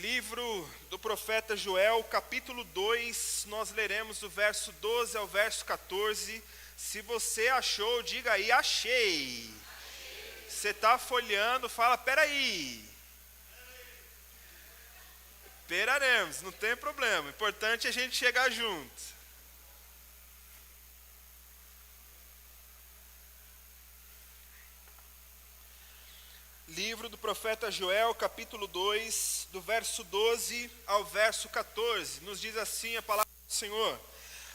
Livro do profeta Joel, capítulo 2, nós leremos do verso 12 ao verso 14. Se você achou, diga aí, achei. Você está folheando, fala, peraí. Esperaremos, não tem problema, o importante é a gente chegar junto. Livro do profeta Joel, capítulo 2, do verso 12 ao verso 14, nos diz assim a palavra do Senhor.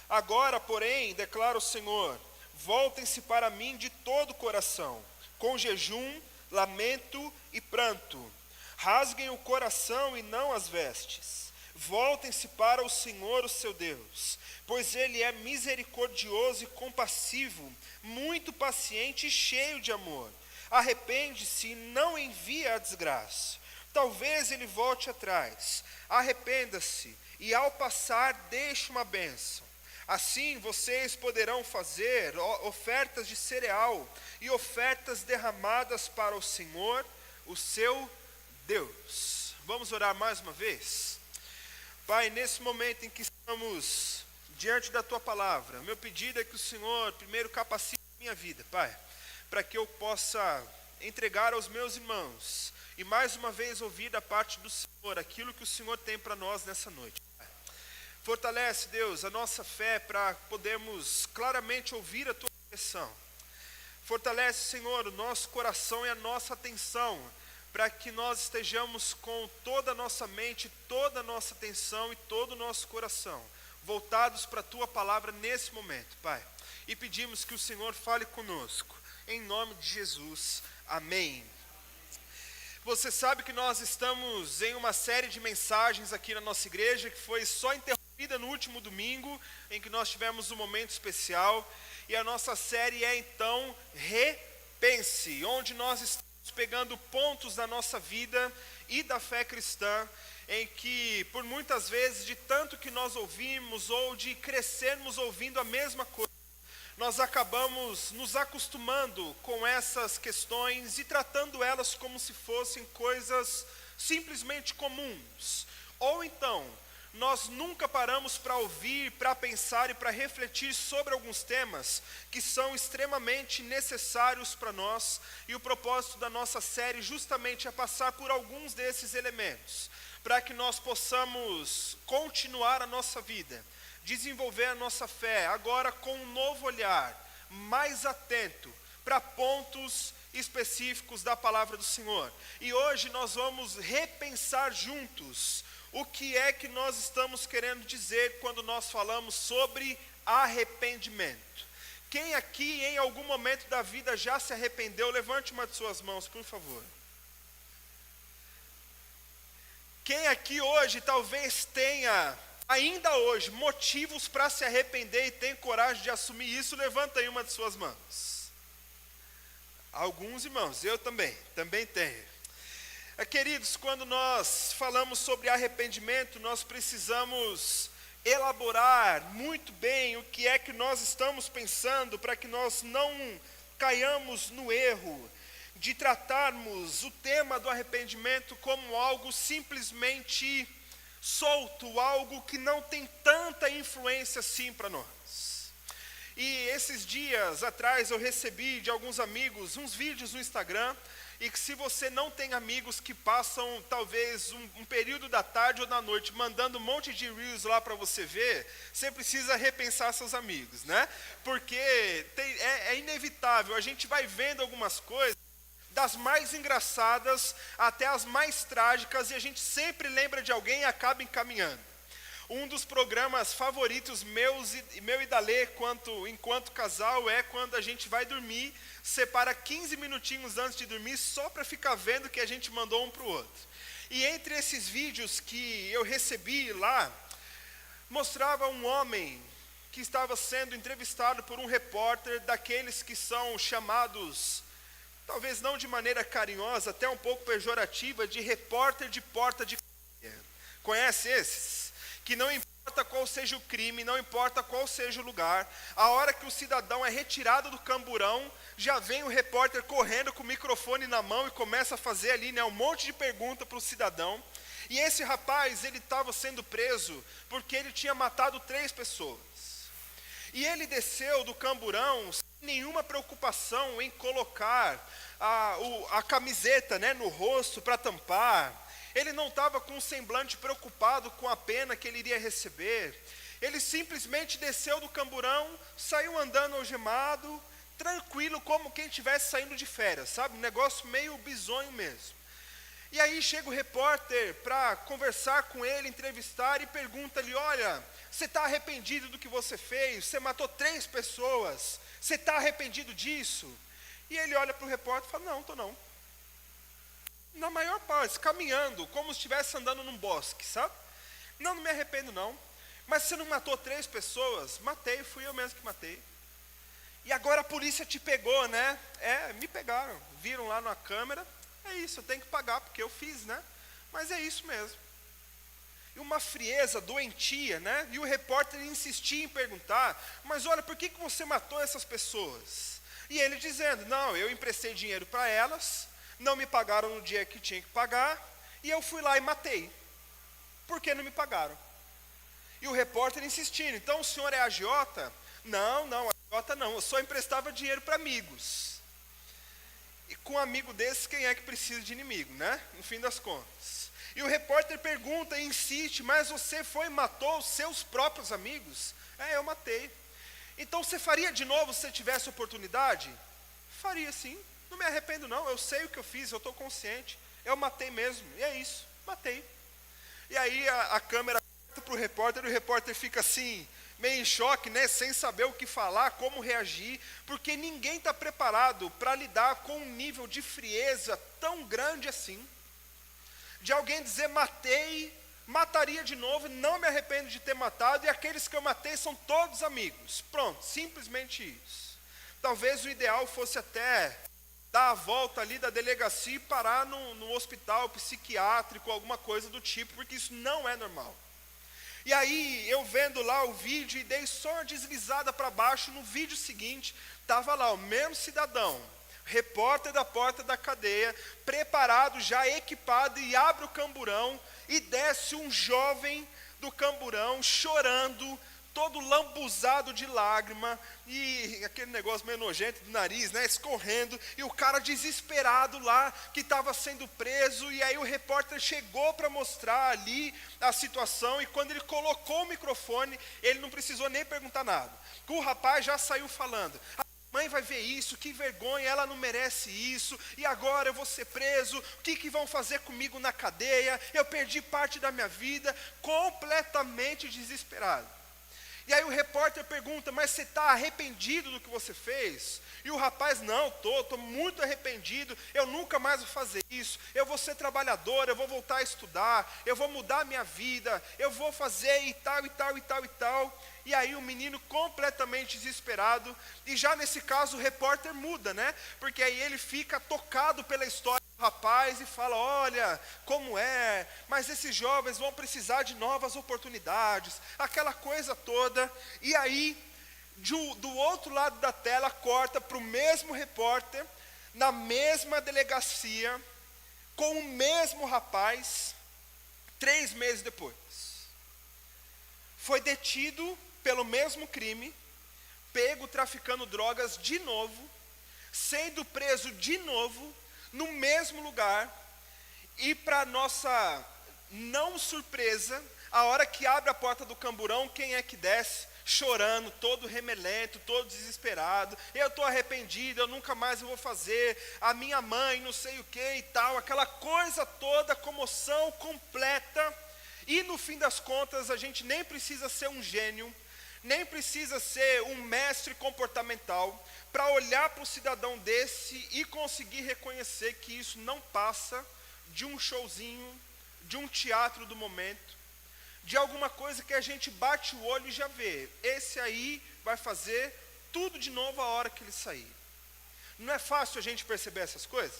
Agora, porém, declara o Senhor, voltem-se para mim de todo o coração, com jejum, lamento e pranto. Rasguem o coração e não as vestes. Voltem-se para o Senhor, o seu Deus, pois Ele é misericordioso e compassivo, muito paciente e cheio de amor. Arrepende-se e não envie a desgraça. Talvez ele volte atrás. Arrependa-se e ao passar deixe uma bênção. Assim vocês poderão fazer ofertas de cereal e ofertas derramadas para o Senhor, o seu Deus. Vamos orar mais uma vez? Pai, nesse momento em que estamos diante da Tua palavra, meu pedido é que o Senhor primeiro capacite a minha vida, Pai, para que eu possa entregar aos meus irmãos e mais uma vez ouvir da parte do Senhor aquilo que o Senhor tem para nós nessa noite. Fortalece, Deus, a nossa fé para podermos claramente ouvir a Tua direção. Fortalece, Senhor, o nosso coração e a nossa atenção, para que nós estejamos com toda a nossa mente, toda a nossa atenção e todo o nosso coração voltados para a Tua palavra nesse momento, Pai. E pedimos que o Senhor fale conosco. Em nome de Jesus, amém. Você sabe que nós estamos em uma série de mensagens aqui na nossa igreja, que foi só interrompida no último domingo, em que nós tivemos um momento especial, e a nossa série é então Repense, onde nós estamos pegando pontos da nossa vida e da fé cristã, em que por muitas vezes, de tanto que nós ouvimos, ou de crescermos ouvindo a mesma coisa, nós acabamos nos acostumando com essas questões e tratando elas como se fossem coisas simplesmente comuns. Ou então, nós nunca paramos para ouvir, para pensar e para refletir sobre alguns temas que são extremamente necessários para nós. E o propósito da nossa série justamente é passar por alguns desses elementos, para que nós possamos continuar a nossa vida, desenvolver a nossa fé, agora com um novo olhar, mais atento para pontos específicos da palavra do Senhor. E hoje nós vamos repensar juntos o que é que nós estamos querendo dizer quando nós falamos sobre arrependimento. Quem aqui em algum momento da vida já se arrependeu? Levante uma de suas mãos, por favor. Quem aqui hoje talvez tenha ainda hoje, motivos para se arrepender e tem coragem de assumir isso? Levanta aí uma de suas mãos. Alguns irmãos, eu também tenho. Queridos, quando nós falamos sobre arrependimento, nós precisamos elaborar muito bem o que é que nós estamos pensando, para que nós não caiamos no erro de tratarmos o tema do arrependimento como algo simplesmente solto, algo que não tem tanta influência assim para nós. E esses dias atrás eu recebi de alguns amigos uns vídeos no Instagram, e que se você não tem amigos que passam talvez um período da tarde ou da noite mandando um monte de reels lá para você ver, você precisa repensar seus amigos, né? Porque é inevitável, a gente vai vendo algumas coisas, das mais engraçadas até as mais trágicas, e a gente sempre lembra de alguém e acaba encaminhando. Um dos programas favoritos meu e da Lê, enquanto casal, é quando a gente vai dormir, separa 15 minutinhos antes de dormir, só para ficar vendo o que a gente mandou um para o outro. E entre esses vídeos que eu recebi lá, mostrava um homem que estava sendo entrevistado por um repórter daqueles que são chamados, talvez não de maneira carinhosa, até um pouco pejorativa, de repórter de porta de cadeia. Conhece esses? Que não importa qual seja o crime, não importa qual seja o lugar, a hora que o cidadão é retirado do camburão, já vem o repórter correndo com o microfone na mão e começa a fazer ali, um monte de pergunta para o cidadão. E esse rapaz, ele estava sendo preso porque ele tinha matado 3 pessoas. E ele desceu do camburão sem nenhuma preocupação em colocar a camiseta, né, no rosto para tampar. Ele não estava com um semblante preocupado com a pena que ele iria receber. Ele simplesmente desceu do camburão, saiu andando algemado, tranquilo, como quem estivesse saindo de férias, sabe? Um negócio meio bizonho mesmo. E aí chega o repórter para conversar com ele, entrevistar, e pergunta-lhe: olha, você está arrependido do que você fez? Você matou 3 pessoas, você está arrependido disso? E ele olha para o repórter e fala: não, estou não. Na maior parte, caminhando, como se estivesse andando num bosque, sabe? Não me arrependo não. Mas você não matou 3 pessoas? Matei, fui eu mesmo que matei. E agora a polícia te pegou, né? Me pegaram, viram lá na câmera. É isso, eu tenho que pagar porque eu fiz, né? Mas é isso mesmo. E uma frieza doentia, né? E o repórter insistia em perguntar: mas olha, por que você matou essas pessoas? E ele dizendo: não, eu emprestei dinheiro para elas, não me pagaram no dia que tinha que pagar, e eu fui lá e matei. Por que não me pagaram? E o repórter insistindo: então o senhor é agiota? Não, agiota não, eu só emprestava dinheiro para amigos. E com um amigo desses, quem é que precisa de inimigo, né? No fim das contas. E o repórter pergunta e insiste: mas você foi e matou os seus próprios amigos? Eu matei. Então você faria de novo se você tivesse oportunidade? Faria sim, não me arrependo não, eu sei o que eu fiz, eu estou consciente. Eu matei mesmo, e é isso, matei. E aí a câmera para o repórter, e o repórter fica assim, meio em choque, né, sem saber o que falar, como reagir, porque ninguém está preparado para lidar com um nível de frieza tão grande assim, de alguém dizer: matei, mataria de novo, não me arrependo de ter matado, e aqueles que eu matei são todos amigos. Pronto, simplesmente isso. Talvez o ideal fosse até dar a volta ali da delegacia e parar no hospital psiquiátrico, alguma coisa do tipo, porque isso não é normal. E aí, eu vendo lá o vídeo e dei só uma deslizada para baixo, no vídeo seguinte, estava lá o mesmo cidadão, repórter da porta da cadeia, preparado, já equipado, e abre o camburão, e desce um jovem do camburão, chorando, todo lambuzado de lágrima, e aquele negócio meio nojento do nariz, né, escorrendo, e o cara desesperado lá, que estava sendo preso. E aí o repórter chegou para mostrar ali a situação, e quando ele colocou o microfone, ele não precisou nem perguntar nada, o rapaz já saiu falando: a mãe vai ver isso, que vergonha, ela não merece isso, e agora eu vou ser preso, o que vão fazer comigo na cadeia, eu perdi parte da minha vida, completamente desesperado. E aí o repórter pergunta: mas você está arrependido do que você fez? E o rapaz: não, estou muito arrependido, eu nunca mais vou fazer isso, eu vou ser trabalhador, eu vou voltar a estudar, eu vou mudar a minha vida, eu vou fazer e tal, e tal, e tal, e tal. E aí o menino completamente desesperado, e já nesse caso o repórter muda, né? Porque aí ele fica tocado pela história do rapaz e fala: olha, como é, mas esses jovens vão precisar de novas oportunidades, aquela coisa toda. E aí, do outro lado da tela, corta para o mesmo repórter, na mesma delegacia, com o mesmo rapaz, 3 meses depois. Foi detido pelo mesmo crime, pego traficando drogas de novo, sendo preso de novo, no mesmo lugar. E para nossa não surpresa, a hora que abre a porta do camburão, quem é que desce? Chorando, todo remelento, todo desesperado: eu estou arrependido, eu nunca mais vou fazer, a minha mãe não sei o que e tal, aquela coisa toda, comoção completa. E no fim das contas, a gente nem precisa ser um gênio, nem precisa ser um mestre comportamental para olhar para um cidadão desse e conseguir reconhecer que isso não passa de um showzinho, de um teatro do momento, de alguma coisa que a gente bate o olho e já vê: esse aí vai fazer tudo de novo a hora que ele sair. Não é fácil a gente perceber essas coisas?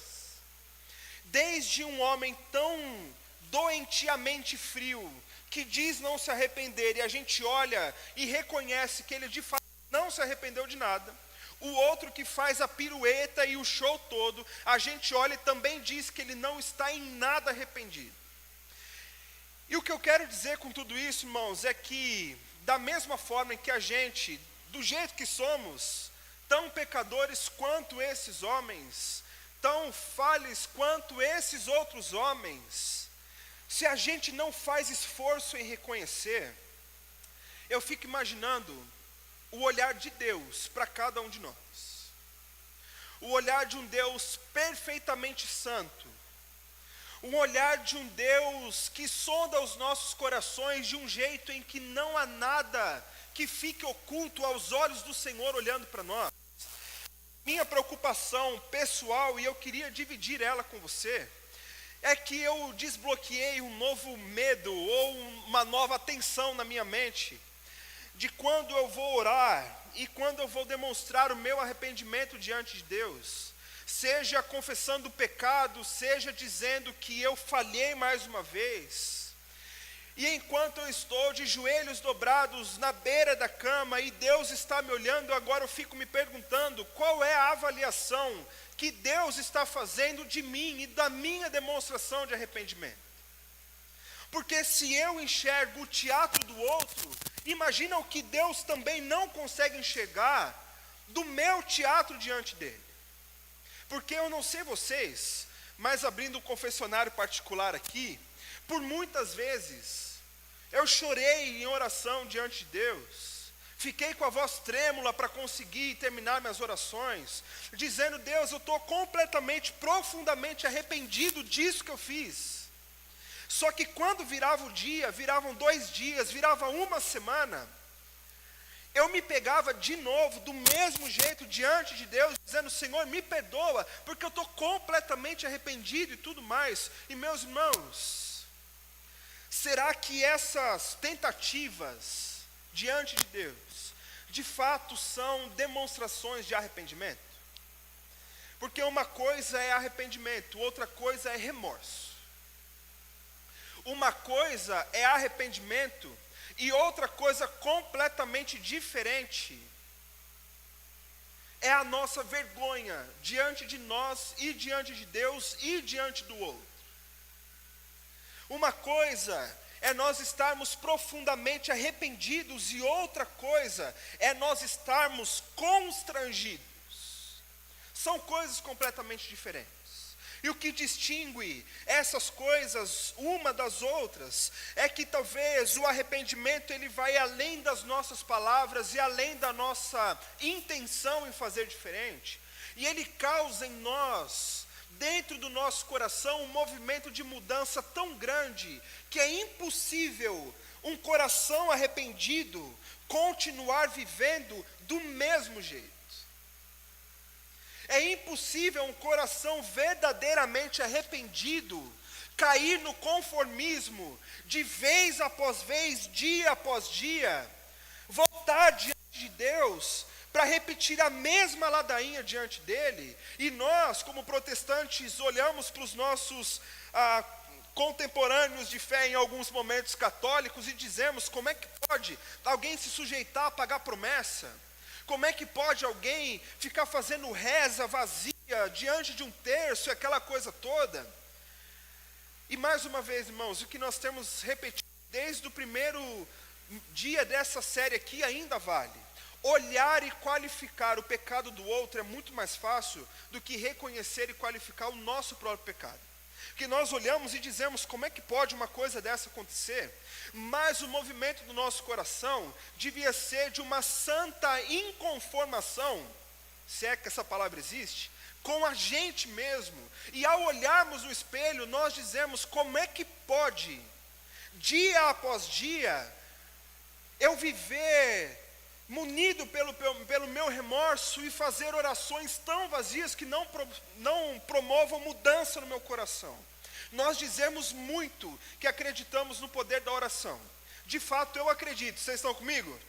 Desde um homem tão doentiamente frio, que diz não se arrepender, e a gente olha e reconhece que ele de fato não se arrependeu de nada. O outro que faz a pirueta e o show todo, a gente olha e também diz que ele não está em nada arrependido. E o que eu quero dizer com tudo isso, irmãos, é que da mesma forma em que a gente, do jeito que somos, tão pecadores quanto esses homens, tão falhos quanto esses outros homens, se a gente não faz esforço em reconhecer, eu fico imaginando o olhar de Deus para cada um de nós. O olhar de um Deus perfeitamente santo. Um olhar de um Deus que sonda os nossos corações de um jeito em que não há nada que fique oculto aos olhos do Senhor olhando para nós. Minha preocupação pessoal, e eu queria dividir ela com você, é que eu desbloqueei um novo medo ou uma nova tensão na minha mente, de quando eu vou orar e quando eu vou demonstrar o meu arrependimento diante de Deus, seja confessando o pecado, seja dizendo que eu falhei mais uma vez, e enquanto eu estou de joelhos dobrados na beira da cama e Deus está me olhando, agora eu fico me perguntando qual é a avaliação que Deus está fazendo de mim e da minha demonstração de arrependimento. Porque se eu enxergo o teatro do outro, imagina o que Deus também não consegue enxergar do meu teatro diante dele. Porque eu não sei vocês, mas abrindo um confessionário particular aqui, por muitas vezes eu chorei em oração diante de Deus, fiquei com a voz trêmula para conseguir terminar minhas orações, dizendo: Deus, eu estou completamente, profundamente arrependido disso que eu fiz. Só que quando virava o dia, viravam 2 dias, virava uma semana, eu me pegava de novo, do mesmo jeito, diante de Deus, dizendo: Senhor, me perdoa, porque eu estou completamente arrependido e tudo mais. E meus irmãos, será que essas tentativas diante de Deus, de fato são demonstrações de arrependimento? Porque uma coisa é arrependimento, outra coisa é remorso. Uma coisa é arrependimento e outra coisa completamente diferente é a nossa vergonha diante de nós e diante de Deus e diante do outro. Uma coisa é nós estarmos profundamente arrependidos e outra coisa é nós estarmos constrangidos. São coisas completamente diferentes. E o que distingue essas coisas uma das outras é que talvez o arrependimento ele vai além das nossas palavras e além da nossa intenção em fazer diferente. E ele causa em nós, dentro do nosso coração, um movimento de mudança tão grande que é impossível um coração arrependido continuar vivendo do mesmo jeito. É impossível um coração verdadeiramente arrependido cair no conformismo de vez após vez, dia após dia, voltar diante de Deus para repetir a mesma ladainha diante dele. E nós, como protestantes, olhamos para os nossos contemporâneos de fé em alguns momentos católicos e dizemos: como é que pode alguém se sujeitar a pagar promessa? Como é que pode alguém ficar fazendo reza vazia diante de um terço e aquela coisa toda? E mais uma vez, irmãos, o que nós temos repetido desde o primeiro dia dessa série aqui ainda vale. Olhar e qualificar o pecado do outro é muito mais fácil do que reconhecer e qualificar o nosso próprio pecado. Porque nós olhamos e dizemos: como é que pode uma coisa dessa acontecer? Mas o movimento do nosso coração devia ser de uma santa inconformação, se é que essa palavra existe, com a gente mesmo. E ao olharmos no espelho, nós dizemos: como é que pode, dia após dia, eu viver munido pelo meu remorso e fazer orações tão vazias que não promovam mudança no meu coração. Nós dizemos muito que acreditamos no poder da oração. De fato, eu acredito. Vocês estão comigo?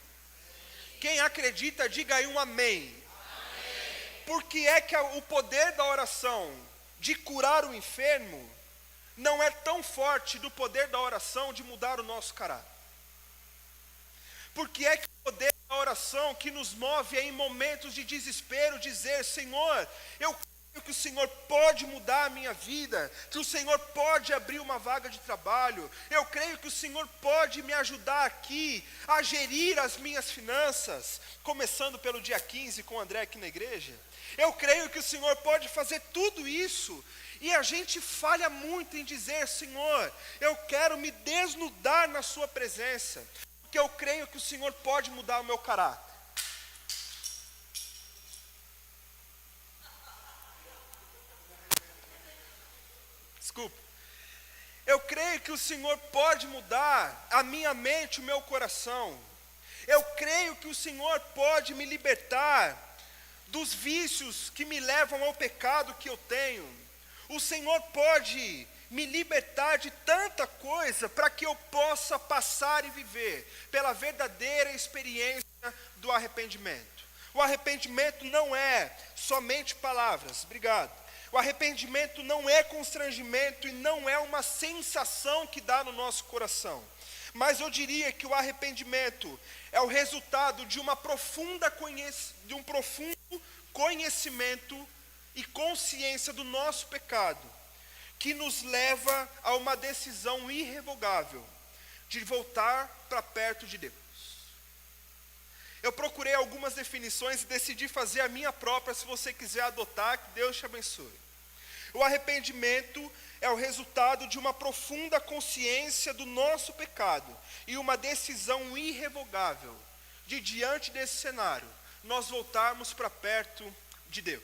Quem acredita, diga aí um amém. Amém. Por que é que o poder da oração de curar o enfermo não é tão forte do poder da oração de mudar o nosso caráter? Por que é que o poder da oração que nos move é em momentos de desespero dizer: Senhor, eu que o Senhor pode mudar a minha vida, que o Senhor pode abrir uma vaga de trabalho, eu creio que o Senhor pode me ajudar aqui a gerir as minhas finanças, começando pelo dia 15 com o André aqui na igreja. Eu creio que o Senhor pode fazer tudo isso, e a gente falha muito em dizer: Senhor, eu quero me desnudar na sua presença, porque eu creio que o Senhor pode mudar o meu caráter. Desculpa. Eu creio que o Senhor pode mudar a minha mente, o meu coração. Eu creio que o Senhor pode me libertar dos vícios que me levam ao pecado que eu tenho. O Senhor pode me libertar de tanta coisa para que eu possa passar e viver pela verdadeira experiência do arrependimento. O arrependimento não é somente palavras. Obrigado. O arrependimento não é constrangimento e não é uma sensação que dá no nosso coração. Mas eu diria que o arrependimento é o resultado de um profundo conhecimento e consciência do nosso pecado, que nos leva a uma decisão irrevogável de voltar para perto de Deus. Eu procurei algumas definições e decidi fazer a minha própria. Se você quiser adotar, que Deus te abençoe. O arrependimento é o resultado de uma profunda consciência do nosso pecado e uma decisão irrevogável de, diante desse cenário, nós voltarmos para perto de Deus.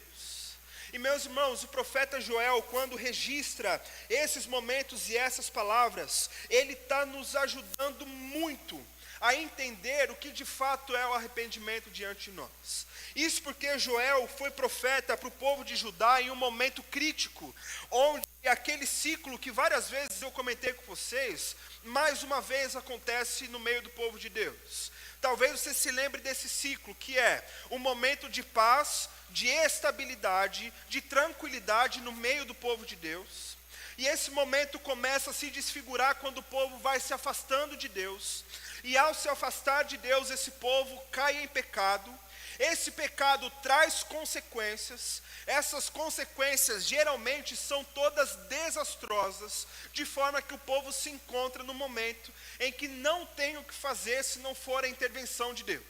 E meus irmãos, o profeta Joel, quando registra esses momentos e essas palavras, ele está nos ajudando muito a entender o que de fato é o arrependimento diante de nós. Isso porque Joel foi profeta para o povo de Judá em um momento crítico, onde aquele ciclo que várias vezes eu comentei com vocês, mais uma vez acontece no meio do povo de Deus. Talvez você se lembre desse ciclo, que é um momento de paz, de estabilidade, de tranquilidade no meio do povo de Deus. E esse momento começa a se desfigurar quando o povo vai se afastando de Deus. E ao se afastar de Deus, esse povo cai em pecado. Esse pecado traz consequências. Essas consequências geralmente são todas desastrosas, de forma que o povo se encontra no momento em que não tem o que fazer se não for a intervenção de Deus.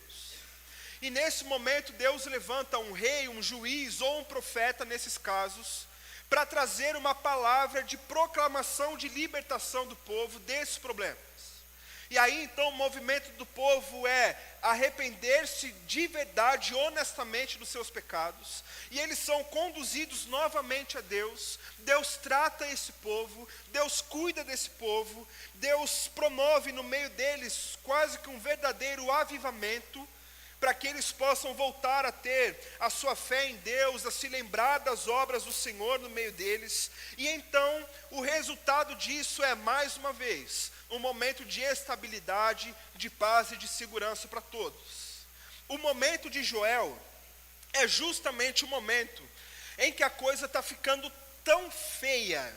E nesse momento Deus levanta um rei, um juiz ou um profeta, nesses casos, para trazer uma palavra de proclamação, de libertação do povo desses problemas. E aí então o movimento do povo é arrepender-se de verdade, honestamente, dos seus pecados. E eles são conduzidos novamente a Deus. Deus trata esse povo, Deus cuida desse povo. Deus promove no meio deles quase que um verdadeiro avivamento, para que eles possam voltar a ter a sua fé em Deus, a se lembrar das obras do Senhor no meio deles. E então o resultado disso é, mais uma vez, um momento de estabilidade, de paz e de segurança para todos. O momento de Joel é justamente o momento em que a coisa está ficando tão feia,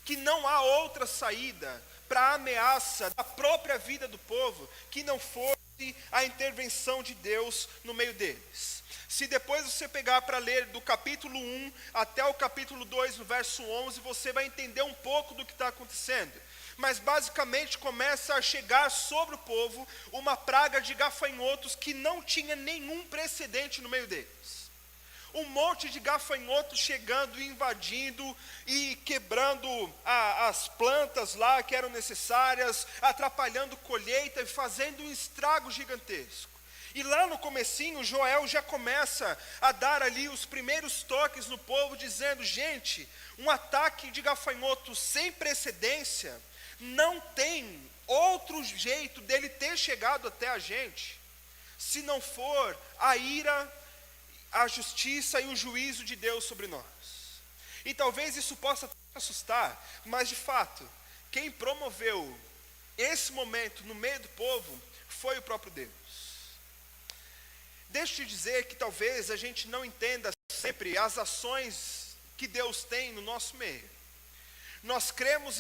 que não há outra saída para a ameaça da própria vida do povo, que não fosse a intervenção de Deus no meio deles. Se depois você pegar para ler do capítulo 1 até o capítulo 2, no verso 11, você vai entender um pouco do que está acontecendo. Mas basicamente começa a chegar sobre o povo uma praga de gafanhotos que não tinha nenhum precedente no meio deles. Um monte de gafanhotos chegando e invadindo e quebrando as plantas lá que eram necessárias, atrapalhando colheita e fazendo um estrago gigantesco. E lá no comecinho, Joel já começa a dar ali os primeiros toques no povo, dizendo: gente, um ataque de gafanhotos sem precedência, não tem outro jeito dele ter chegado até a gente, se não for a ira, a justiça e o juízo de Deus sobre nós. E talvez isso possa assustar, mas de fato, quem promoveu esse momento no meio do povo foi o próprio Deus. Deixa eu te dizer que talvez a gente não entenda sempre as ações que Deus tem no nosso meio. Nós cremos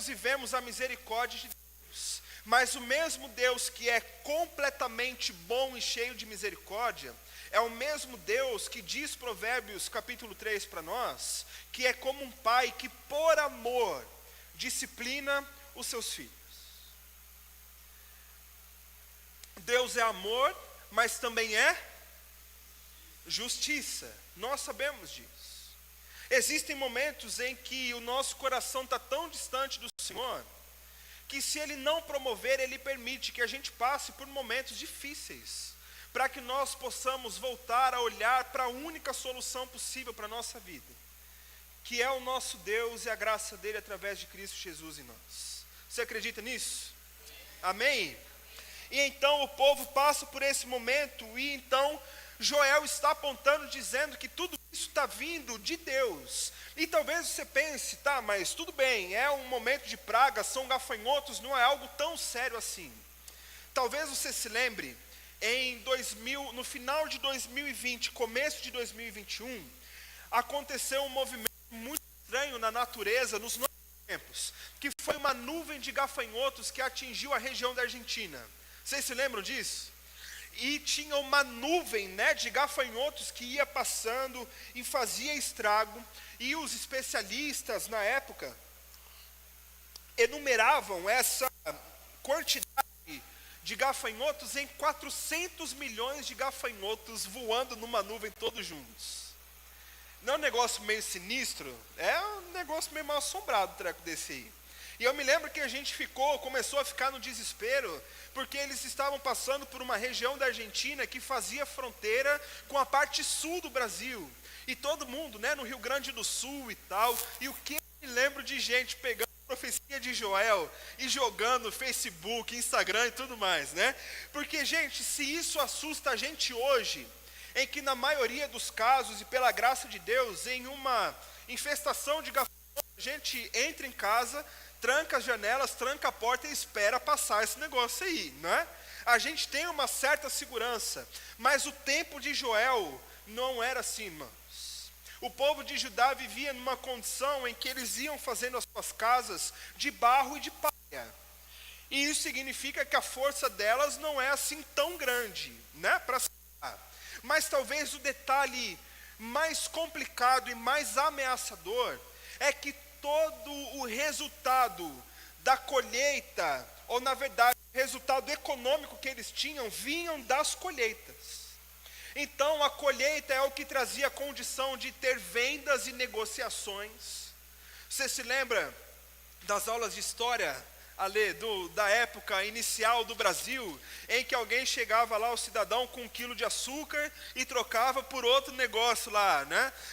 e vemos a misericórdia de Deus, mas o mesmo Deus que é completamente bom e cheio de misericórdia, é o mesmo Deus que diz Provérbios capítulo 3 para nós, que é como um pai que por amor disciplina os seus filhos. Deus é amor, mas também é justiça. Nós sabemos disso. Existem momentos em que o nosso coração está tão distante do Senhor, que se Ele não promover, Ele permite que a gente passe por momentos difíceis, para que nós possamos voltar a olhar para a única solução possível para a nossa vida, que é o nosso Deus e a graça dEle através de Cristo Jesus em nós. Você acredita nisso? Amém? E então o povo passa por esse momento, e então Joel está apontando, dizendo que tudo isso está vindo de Deus. E talvez você pense, tá, mas tudo bem, é um momento de praga, são gafanhotos, não é algo tão sério assim. Talvez você se lembre, no final de 2020, começo de 2021, aconteceu um movimento muito estranho na natureza, nos nossos tempos, que foi uma nuvem de gafanhotos que atingiu a região da Argentina. Vocês se lembram disso? E tinha uma nuvem, de gafanhotos que ia passando e fazia estrago, e os especialistas na época enumeravam essa quantidade de gafanhotos em 400 milhões de gafanhotos voando numa nuvem todos juntos. Não é um negócio meio sinistro? É um negócio meio mal assombrado, treco desse aí. E eu me lembro que a gente começou a ficar no desespero, porque eles estavam passando por uma região da Argentina que fazia fronteira com a parte sul do Brasil. E todo mundo, no Rio Grande do Sul e tal. E o que eu me lembro de gente pegando a profecia de Joel e jogando no Facebook, Instagram e tudo mais, Porque, gente, se isso assusta a gente hoje, em que na maioria dos casos, e pela graça de Deus, em uma infestação de gafanhotos, a gente entra em casa, tranca as janelas, tranca a porta e espera passar esse negócio aí, A gente tem uma certa segurança, mas o tempo de Joel não era assim, irmãos. O povo de Judá vivia numa condição em que eles iam fazendo as suas casas de barro e de palha. E isso significa que a força delas não é assim tão grande, para salvar. Mas talvez o detalhe mais complicado e mais ameaçador é que todo o resultado da colheita, ou na verdade, o resultado econômico que eles tinham, vinham das colheitas. Então, a colheita é o que trazia a condição de ter vendas e negociações. Você se lembra das aulas de história, Ale, da época inicial do Brasil, em que alguém chegava lá, o cidadão, com 1 quilo de açúcar e trocava por outro negócio lá,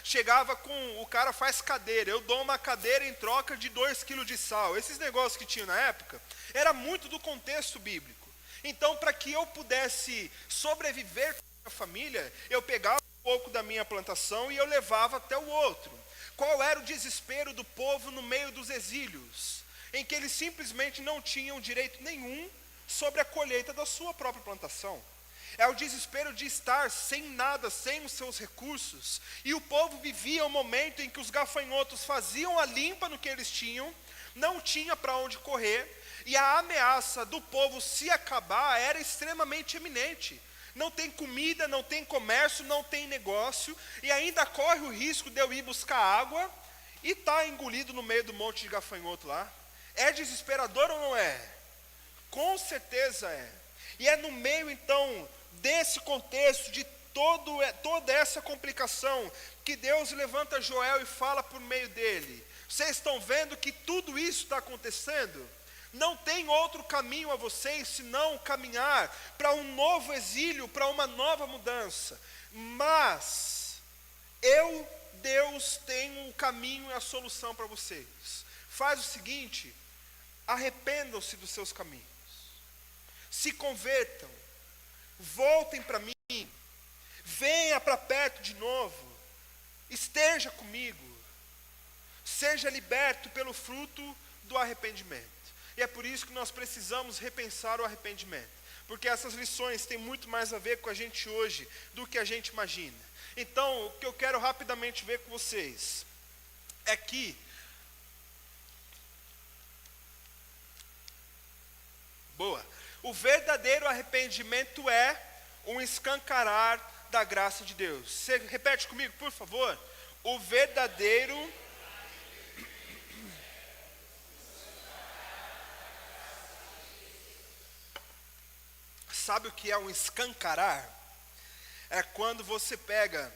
Chegava o cara faz cadeira, eu dou uma cadeira em troca de 2 quilos de sal. Esses negócios que tinha na época, era muito do contexto bíblico. Então, para que eu pudesse sobreviver com a minha família, eu pegava um pouco da minha plantação e eu levava até o outro. Qual era o desespero do povo no meio dos exílios? Em que eles simplesmente não tinham direito nenhum sobre a colheita da sua própria plantação. É o desespero de estar sem nada, sem os seus recursos. E o povo vivia um momento em que os gafanhotos faziam a limpa no que eles tinham, não tinha para onde correr, e a ameaça do povo se acabar era extremamente iminente. Não tem comida, não tem comércio, não tem negócio, e ainda corre o risco de eu ir buscar água e estar engolido no meio do monte de gafanhoto lá. É desesperador ou não é? Com certeza é. E é no meio, então, desse contexto, de toda essa complicação, que Deus levanta Joel e fala por meio dele. Vocês estão vendo que tudo isso está acontecendo? Não tem outro caminho a vocês, senão caminhar para um novo exílio, para uma nova mudança. Mas, Deus, tenho o caminho e a solução para vocês. Faz o seguinte: arrependam-se dos seus caminhos, se convertam, voltem para mim, venha para perto de novo, esteja comigo, seja liberto pelo fruto do arrependimento. E é por isso que nós precisamos repensar o arrependimento, porque essas lições têm muito mais a ver com a gente hoje do que a gente imagina. Então, o que eu quero rapidamente ver com vocês é que o verdadeiro arrependimento é um escancarar da graça de Deus. Você repete comigo, por favor. O verdadeiro sabe o que é um escancarar? É quando você pega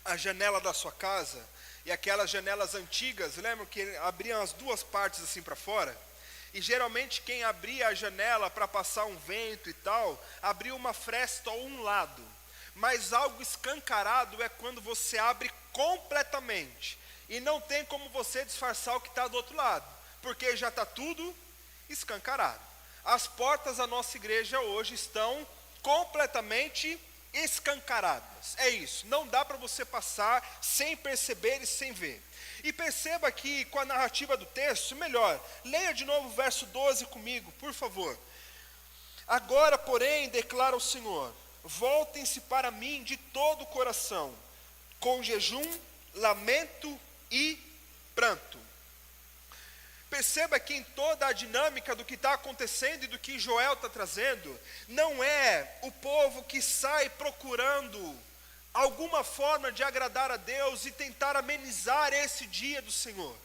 a janela da sua casa, e aquelas janelas antigas, lembram que abriam as duas partes assim para fora? E geralmente quem abria a janela para passar um vento e tal, abria uma fresta a um lado. Mas algo escancarado é quando você abre completamente. E não tem como você disfarçar o que está do outro lado, porque já está tudo escancarado. As portas da nossa igreja hoje estão completamente escancaradas. É isso, não dá para você passar sem perceber e sem ver. E perceba que com a narrativa do texto, melhor, leia de novo o verso 12 comigo, por favor. Agora, porém, declara o Senhor, voltem-se para mim de todo o coração, com jejum, lamento e pranto. Perceba que em toda a dinâmica do que está acontecendo e do que Joel está trazendo, não é o povo que sai procurando alguma forma de agradar a Deus e tentar amenizar esse dia do Senhor.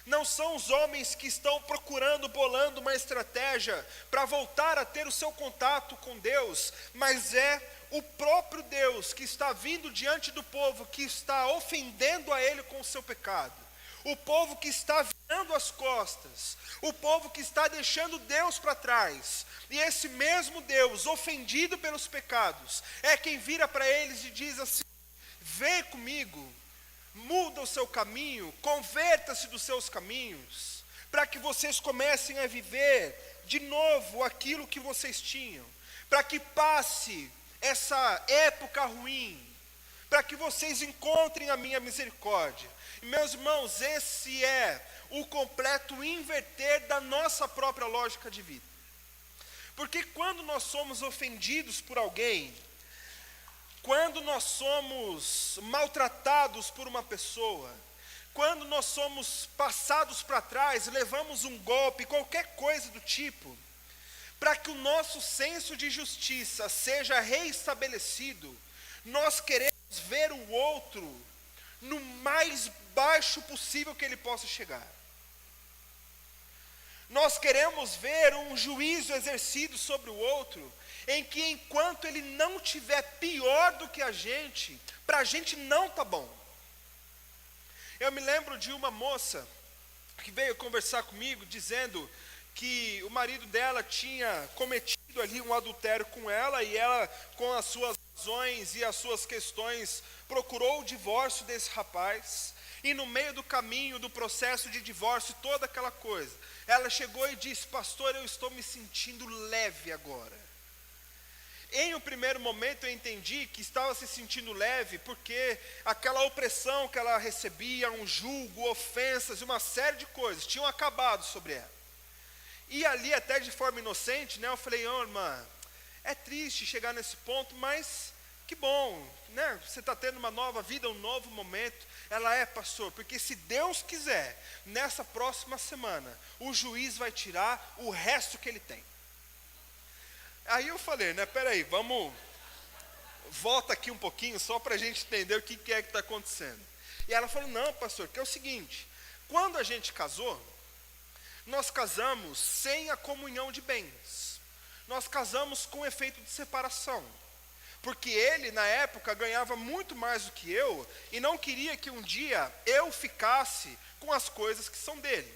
Não são os homens que estão procurando, bolando uma estratégia para voltar a ter o seu contato com Deus, mas é o próprio Deus que está vindo diante do povo, que está ofendendo a ele com o seu pecado. O povo que está virando as costas, o povo que está deixando Deus para trás, e esse mesmo Deus, ofendido pelos pecados, é quem vira para eles e diz assim: vem comigo, muda o seu caminho, converta-se dos seus caminhos, para que vocês comecem a viver de novo aquilo que vocês tinham, para que passe essa época ruim, para que vocês encontrem a minha misericórdia. E, meus irmãos, esse é o completo inverter da nossa própria lógica de vida. Porque quando nós somos ofendidos por alguém, quando nós somos maltratados por uma pessoa, quando nós somos passados para trás, levamos um golpe, qualquer coisa do tipo, para que o nosso senso de justiça seja reestabelecido, nós queremos ver o outro no mais baixo possível que ele possa chegar. Nós queremos ver um juízo exercido sobre o outro, em que enquanto ele não tiver pior do que a gente, para a gente não está bom. Eu me lembro de uma moça que veio conversar comigo, dizendo que o marido dela tinha cometido ali um adultério com ela, e ela, com as suas razões e as suas questões, procurou o divórcio desse rapaz, e no meio do caminho do processo de divórcio, toda aquela coisa, ela chegou e disse: pastor, eu estou me sentindo leve agora. Em um primeiro momento eu entendi que estava se sentindo leve, porque aquela opressão que ela recebia, um julgo, ofensas e uma série de coisas, tinham acabado sobre ela. E ali, até de forma inocente, né, eu falei: oh, irmã, é triste chegar nesse ponto, mas que bom, né? Você está tendo uma nova vida, um novo momento. Ela: é, pastor, porque se Deus quiser, nessa próxima semana, o juiz vai tirar o resto que ele tem. Aí eu falei, né, peraí, volta aqui um pouquinho, só para a gente entender o que é que está acontecendo. E ela falou: não, pastor, que é o seguinte, quando a gente casou, nós casamos sem a comunhão de bens. Nós casamos com efeito de separação. Porque ele, na época, ganhava muito mais do que eu, e não queria que um dia eu ficasse com as coisas que são dele.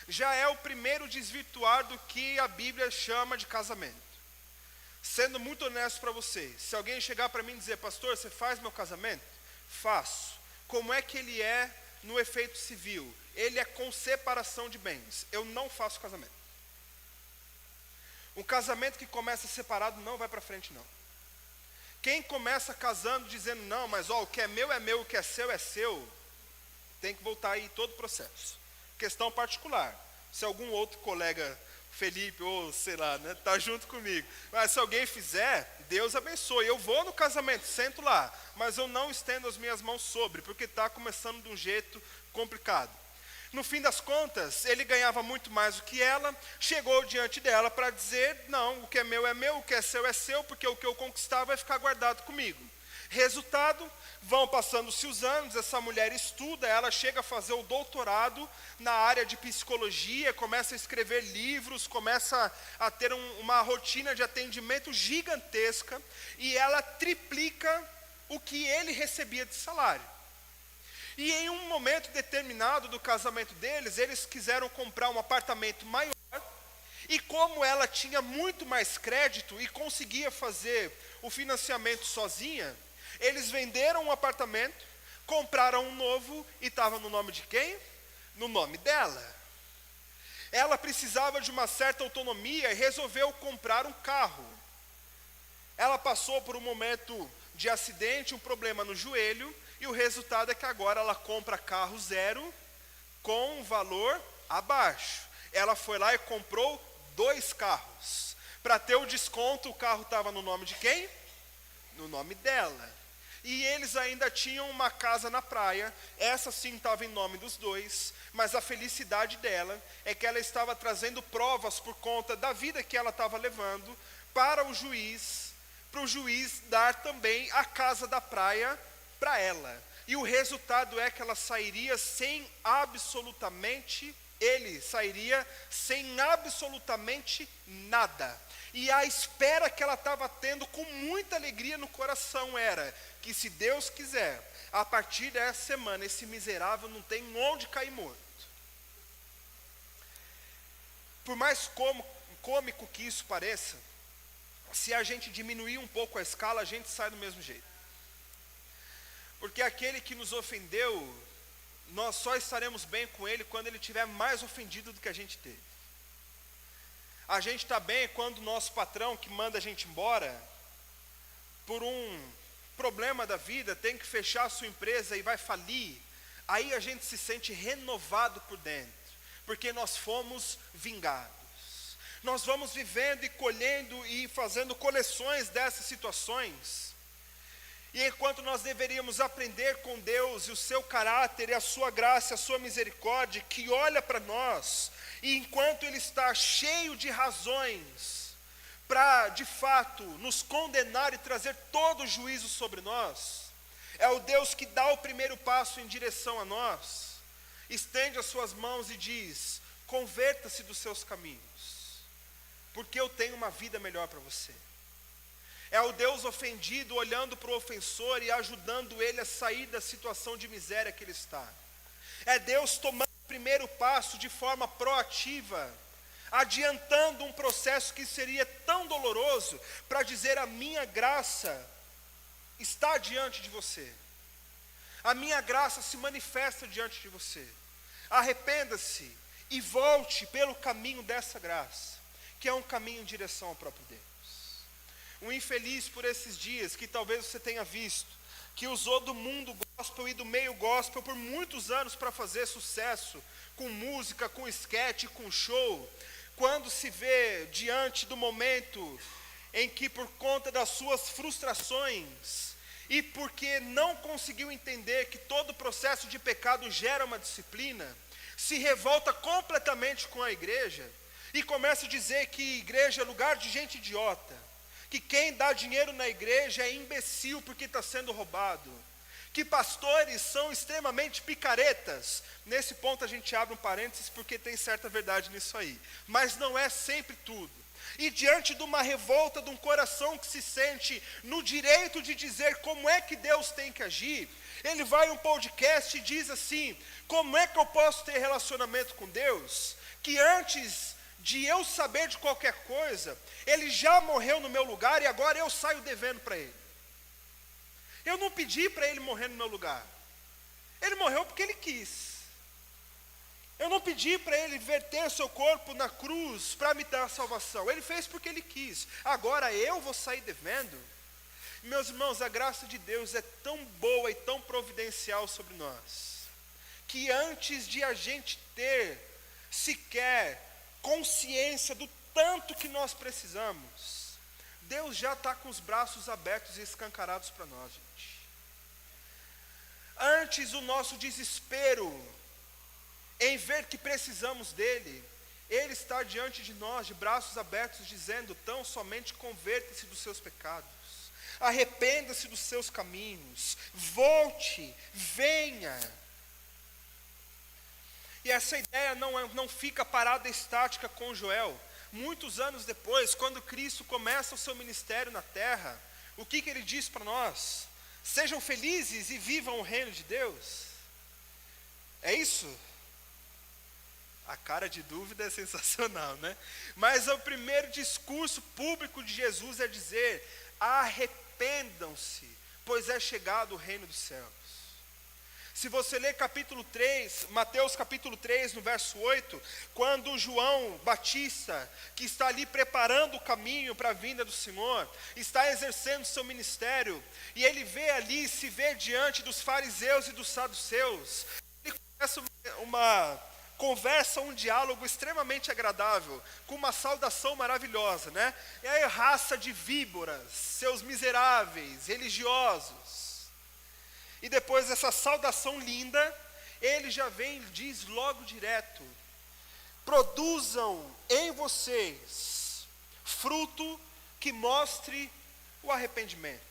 Já é o primeiro desvirtuar do que a Bíblia chama de casamento. Sendo muito honesto para vocês, se alguém chegar para mim e dizer: pastor, você faz meu casamento? Faço. Como é que ele é no efeito civil? Ele é com separação de bens. Eu não faço casamento. Um casamento que começa separado não vai para frente, não. Quem começa casando dizendo: não, mas ó, o que é meu, o que é seu, tem que voltar aí todo o processo. Questão particular. Se algum outro colega, Felipe, ou sei lá, né, tá junto comigo, mas se alguém fizer, Deus abençoe. Eu vou no casamento, sento lá, mas eu não estendo as minhas mãos sobre, porque está começando de um jeito complicado. No fim das contas, ele ganhava muito mais do que ela, chegou diante dela para dizer: não, o que é meu, o que é seu, porque o que eu conquistar vai ficar guardado comigo. Resultado, vão passando-se os anos, essa mulher estuda, ela chega a fazer o doutorado na área de psicologia, começa a escrever livros, começa a ter uma rotina de atendimento gigantesca, e ela triplica o que ele recebia de salário. E em um momento determinado do casamento deles, eles quiseram comprar um apartamento maior, e como ela tinha muito mais crédito e conseguia fazer o financiamento sozinha, eles venderam um apartamento, compraram um novo e estava no nome de quem? No nome dela. Ela precisava de uma certa autonomia e resolveu comprar um carro. Ela passou por um momento de acidente, um problema no joelho, e o resultado é que agora ela compra carro zero com um valor abaixo. Ela foi lá e comprou 2 carros. Para ter o desconto, o carro estava no nome de quem? No nome dela. E eles ainda tinham uma casa na praia, essa sim estava em nome dos dois, mas a felicidade dela é que ela estava trazendo provas por conta da vida que ela estava levando para o juiz dar também a casa da praia para ela. E o resultado é que ela sairia ele sairia sem absolutamente nada. E a espera que ela estava tendo com muita alegria no coração era que, se Deus quiser, a partir dessa semana, esse miserável não tem onde cair morto. Por mais cômico que isso pareça, se a gente diminuir um pouco a escala, a gente sai do mesmo jeito. Porque aquele que nos ofendeu, nós só estaremos bem com ele quando ele estiver mais ofendido do que a gente teve. A gente está bem quando o nosso patrão, que manda a gente embora, por um problema da vida, tem que fechar a sua empresa e vai falir. Aí a gente se sente renovado por dentro, porque nós fomos vingados. Nós vamos vivendo e colhendo e fazendo coleções dessas situações. E enquanto nós deveríamos aprender com Deus e o seu caráter e a sua graça, a sua misericórdia, que olha para nós, e enquanto Ele está cheio de razões para, de fato, nos condenar e trazer todo o juízo sobre nós, é o Deus que dá o primeiro passo em direção a nós, estende as suas mãos e diz: converta-se dos seus caminhos, porque eu tenho uma vida melhor para você. É o Deus ofendido olhando para o ofensor e ajudando ele a sair da situação de miséria que ele está. É Deus tomando o primeiro passo de forma proativa, adiantando um processo que seria tão doloroso, para dizer: a minha graça está diante de você. A minha graça se manifesta diante de você. Arrependa-se e volte pelo caminho dessa graça, que é um caminho em direção ao próprio Deus. Um infeliz por esses dias, que talvez você tenha visto, que usou do mundo gospel e do meio gospel por muitos anos para fazer sucesso, com música, com esquete, com show, quando se vê diante do momento em que, por conta das suas frustrações, e porque não conseguiu entender que todo processo de pecado gera uma disciplina, se revolta completamente com a igreja, e começa a dizer que igreja é lugar de gente idiota, que quem dá dinheiro na igreja é imbecil porque está sendo roubado, que pastores são extremamente picaretas. Nesse ponto a gente abre um parênteses porque tem certa verdade nisso aí, mas não é sempre tudo. E diante de uma revolta de um coração que se sente no direito de dizer como é que Deus tem que agir, ele vai em um podcast e diz assim: como é que eu posso ter relacionamento com Deus, que antes de eu saber de qualquer coisa, Ele já morreu no meu lugar e agora eu saio devendo para Ele. Eu não pedi para Ele morrer no meu lugar. Ele morreu porque Ele quis. Eu não pedi para Ele verter seu corpo na cruz para me dar a salvação. Ele fez porque Ele quis. Agora eu vou sair devendo? Meus irmãos, a graça de Deus é tão boa e tão providencial sobre nós, que antes de a gente ter sequer consciência do tanto que nós precisamos, Deus já está com os braços abertos e escancarados para nós, gente. Antes o nosso desespero em ver que precisamos dele, Ele está diante de nós, de braços abertos, dizendo: tão somente converta-se dos seus pecados. arrependa-se dos seus caminhos, volte, venha. E essa ideia não fica parada estática com Joel. Muitos anos depois, quando Cristo começa o seu ministério na terra, o que ele diz para nós? Sejam felizes e vivam o reino de Deus. É isso? A cara de dúvida é sensacional, né? Mas o primeiro discurso público de Jesus é dizer: arrependam-se, pois é chegado o reino dos céus. Se você ler capítulo 3, Mateus capítulo 3, no verso 8, quando João Batista, que está ali preparando o caminho para a vinda do Senhor, está exercendo seu ministério, e ele vê ali, se vê diante dos fariseus e dos saduceus, ele começa uma conversa, um diálogo extremamente agradável, com uma saudação maravilhosa, né? E aí, raça de víboras, seus miseráveis, religiosos. E depois dessa saudação linda, ele já vem e diz logo direto: produzam em vocês fruto que mostre o arrependimento.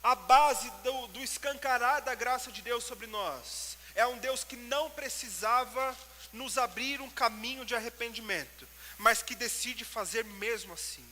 A base do escancarar da graça de Deus sobre nós é um Deus que não precisava nos abrir um caminho de arrependimento, mas que decide fazer mesmo assim.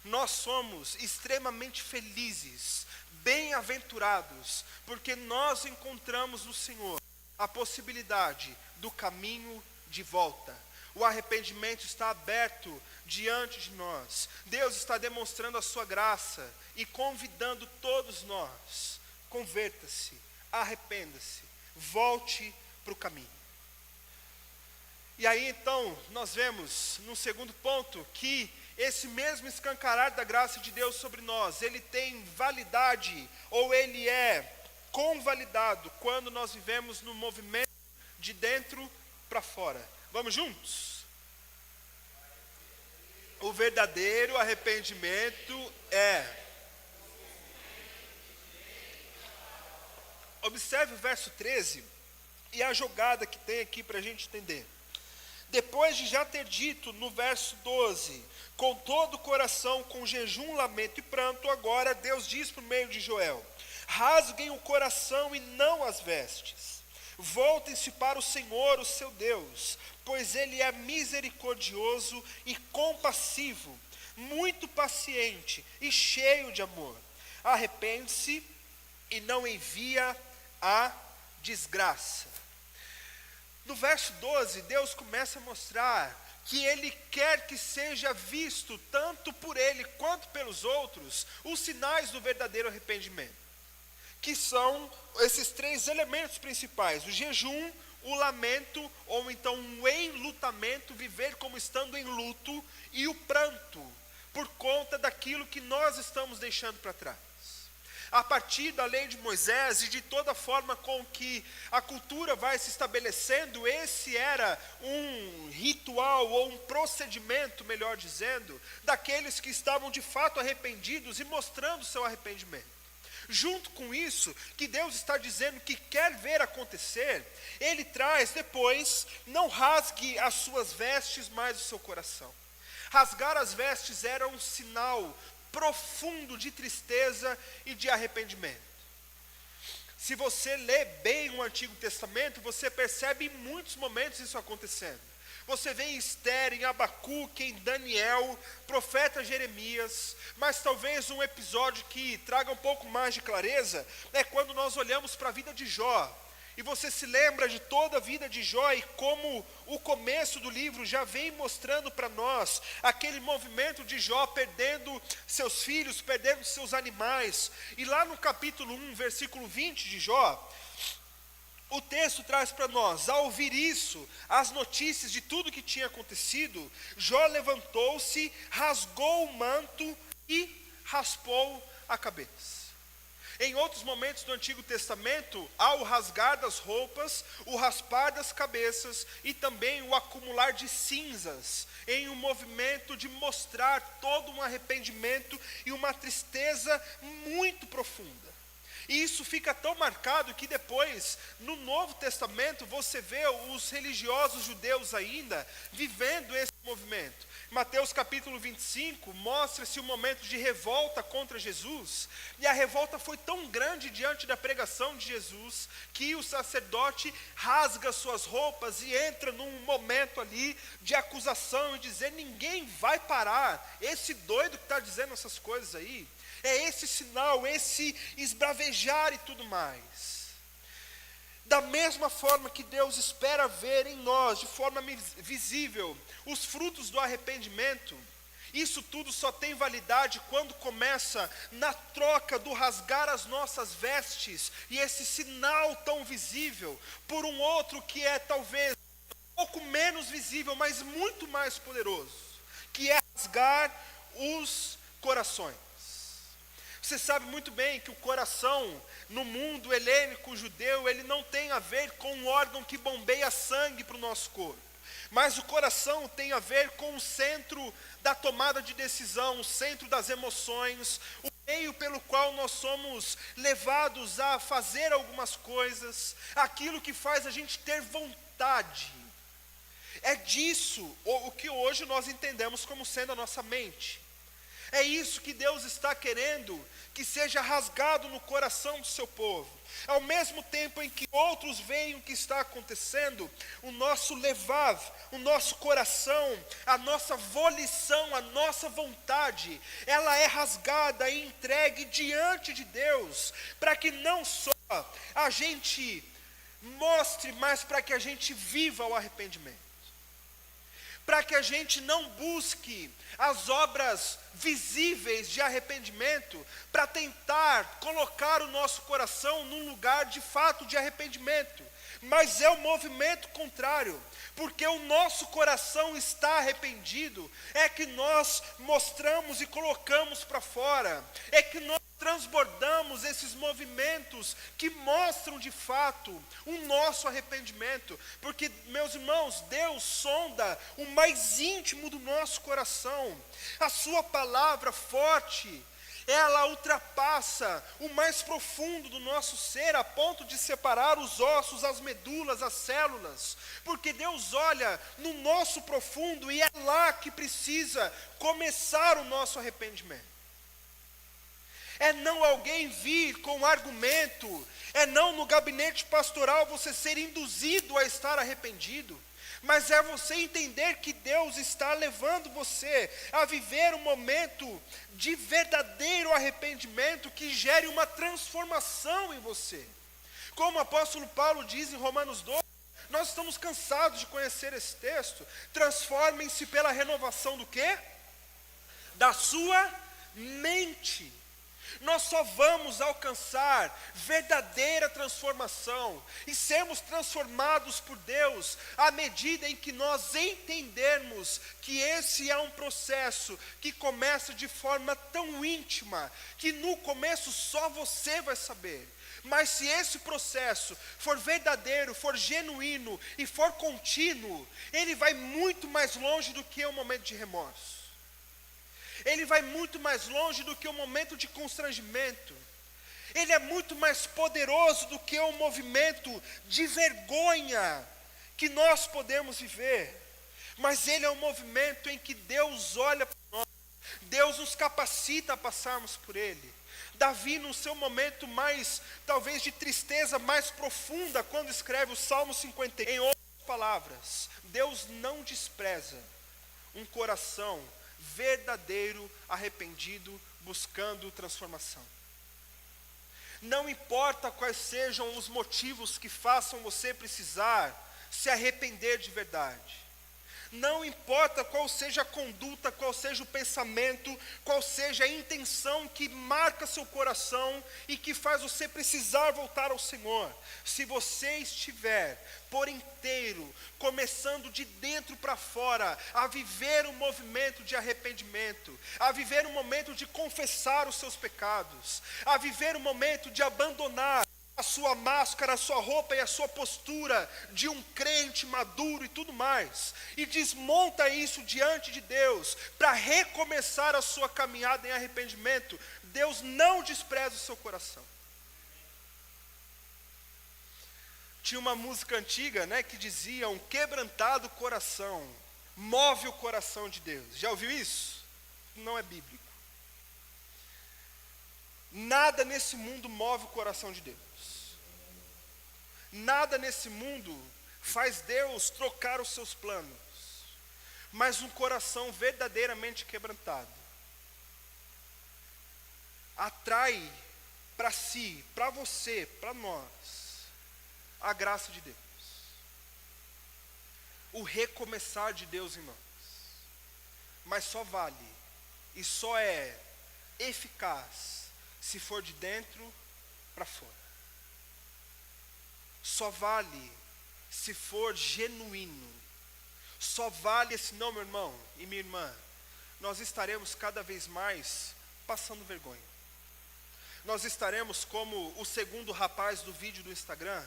Nós somos extremamente felizes, bem-aventurados, porque nós encontramos no Senhor a possibilidade do caminho de volta. O arrependimento está aberto diante de nós. Deus está demonstrando a sua graça e convidando todos nós: converta-se, arrependa-se, volte para o caminho. E aí então nós vemos no segundo ponto que esse mesmo escancarar da graça de Deus sobre nós, ele tem validade, ou ele é convalidado, quando nós vivemos no movimento de dentro para fora. Vamos juntos? O verdadeiro arrependimento é... Observe o verso 13 e a jogada que tem aqui para a gente entender. Depois de já ter dito no verso 12, com todo o coração, com jejum, lamento e pranto, agora Deus diz por meio de Joel: rasguem o coração e não as vestes. Voltem-se para o Senhor, o seu Deus, pois Ele é misericordioso e compassivo, muito paciente e cheio de amor. Arrepende-se e não envia a desgraça. No verso 12, Deus começa a mostrar que Ele quer que seja visto, tanto por Ele quanto pelos outros, os sinais do verdadeiro arrependimento, que são esses três elementos principais: o jejum, o lamento, ou então o enlutamento, viver como estando em luto, e o pranto, por conta daquilo que nós estamos deixando para trás. A partir da lei de Moisés e de toda a forma com que a cultura vai se estabelecendo, esse era um ritual ou um procedimento, melhor dizendo, daqueles que estavam de fato arrependidos e mostrando seu arrependimento. Junto com isso, que Deus está dizendo que quer ver acontecer, Ele traz depois: não rasgue as suas vestes, mas o seu coração. Rasgar as vestes era um sinal profundo de tristeza e de arrependimento. Se você lê bem o Antigo Testamento, você percebe em muitos momentos isso acontecendo. Você vê em Esther, em Abacuque, em Daniel, profeta Jeremias, mas talvez um episódio que traga um pouco mais de clareza é quando nós olhamos para a vida de Jó. E você se lembra de toda a vida de Jó e como o começo do livro já vem mostrando para nós aquele movimento de Jó perdendo seus filhos, perdendo seus animais. E lá no capítulo 1, versículo 20 de Jó, o texto traz para nós: ao ouvir isso, as notícias de tudo que tinha acontecido, Jó levantou-se, rasgou o manto e raspou a cabeça. Em outros momentos do Antigo Testamento, há o rasgar das roupas, o raspar das cabeças e também o acumular de cinzas, em um movimento de mostrar todo um arrependimento e uma tristeza muito profunda. E isso fica tão marcado que depois, no Novo Testamento, você vê os religiosos judeus ainda vivendo esse movimento. Mateus capítulo 25 mostra-se um momento de revolta contra Jesus, e a revolta foi tão grande diante da pregação de Jesus, que o sacerdote rasga suas roupas e entra num momento ali de acusação e dizer: ninguém vai parar esse doido que está dizendo essas coisas aí. É esse sinal, esse esbravejar e tudo mais. Da mesma forma que Deus espera ver em nós, de forma visível, os frutos do arrependimento, isso tudo só tem validade quando começa na troca do rasgar as nossas vestes, e esse sinal tão visível, por um outro que é talvez um pouco menos visível, mas muito mais poderoso, que é rasgar os corações. Você sabe muito bem que o coração, no mundo helênico judeu, ele não tem a ver com um órgão que bombeia sangue para o nosso corpo. Mas o coração tem a ver com o centro da tomada de decisão, o centro das emoções, o meio pelo qual nós somos levados a fazer algumas coisas, aquilo que faz a gente ter vontade. É disso o que hoje nós entendemos como sendo a nossa mente. É isso que Deus está querendo que seja rasgado no coração do seu povo. Ao mesmo tempo em que outros veem o que está acontecendo, o nosso levav, o nosso coração, a nossa volição, a nossa vontade, ela é rasgada e entregue diante de Deus, para que não só a gente mostre, mas para que a gente viva o arrependimento. Para que a gente não busque as obras visíveis de arrependimento, para tentar colocar o nosso coração num lugar de fato de arrependimento, mas é o movimento contrário, porque o nosso coração está arrependido, é que nós mostramos e colocamos para fora, é que nós transbordamos esses movimentos que mostram de fato o nosso arrependimento, porque, meus irmãos, Deus sonda o mais íntimo do nosso coração, a sua palavra forte, ela ultrapassa o mais profundo do nosso ser, a ponto de separar os ossos, as medulas, as células, porque Deus olha no nosso profundo e é lá que precisa começar o nosso arrependimento. É não alguém vir com argumento, é não no gabinete pastoral você ser induzido a estar arrependido, mas é você entender que Deus está levando você a viver um momento de verdadeiro arrependimento que gere uma transformação em você. Como o apóstolo Paulo diz em Romanos 12, nós estamos cansados de conhecer esse texto. Transformem-se pela renovação do quê? Da sua mente. Nós só vamos alcançar verdadeira transformação e sermos transformados por Deus à medida em que nós entendermos que esse é um processo que começa de forma tão íntima, que no começo só você vai saber. Mas se esse processo for verdadeiro, for genuíno e for contínuo, ele vai muito mais longe do que um momento de remorso. Ele vai muito mais longe do que um momento de constrangimento. Ele é muito mais poderoso do que um movimento de vergonha que nós podemos viver. Mas ele é um movimento em que Deus olha para nós, Deus nos capacita a passarmos por ele. Davi, no seu momento mais, talvez de tristeza mais profunda, quando escreve o Salmo 50, em outras palavras, Deus não despreza um coração verdadeiro, arrependido, buscando transformação. Não importa quais sejam os motivos que façam você precisar se arrepender de verdade. Não importa qual seja a conduta, qual seja o pensamento, qual seja a intenção que marca seu coração e que faz você precisar voltar ao Senhor. Se você estiver por inteiro, começando de dentro para fora, a viver um movimento de arrependimento, a viver um momento de confessar os seus pecados, a viver um momento de abandonar a sua máscara, a sua roupa e a sua postura de um crente maduro e tudo mais, e desmonta isso diante de Deus, para recomeçar a sua caminhada em arrependimento, Deus não despreza o seu coração. Tinha uma música antiga, né, que dizia: um quebrantado coração move o coração de Deus. Já ouviu isso? Não é bíblico. Nada nesse mundo move o coração de Deus. Nada nesse mundo faz Deus trocar os seus planos. Mas um coração verdadeiramente quebrantado atrai para si, para você, para nós, a graça de Deus. O recomeçar de Deus em nós. Mas só vale e só é eficaz se for de dentro para fora. Só vale se for genuíno. Só vale se não, meu irmão e minha irmã, nós estaremos cada vez mais passando vergonha. Nós estaremos como o segundo rapaz do vídeo do Instagram,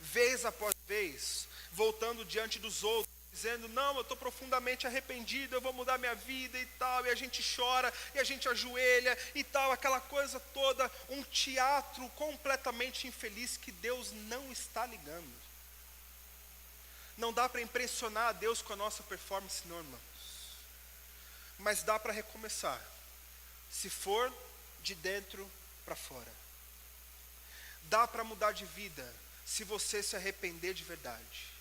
vez após vez, voltando diante dos outros, dizendo: não, eu estou profundamente arrependido, eu vou mudar minha vida e tal, e a gente chora, e a gente ajoelha e tal, aquela coisa toda, um teatro completamente infeliz que Deus não está ligando. Não dá para impressionar a Deus com a nossa performance, não, irmãos. Mas dá para recomeçar, se for de dentro para fora. Dá para mudar de vida, se você se arrepender de verdade.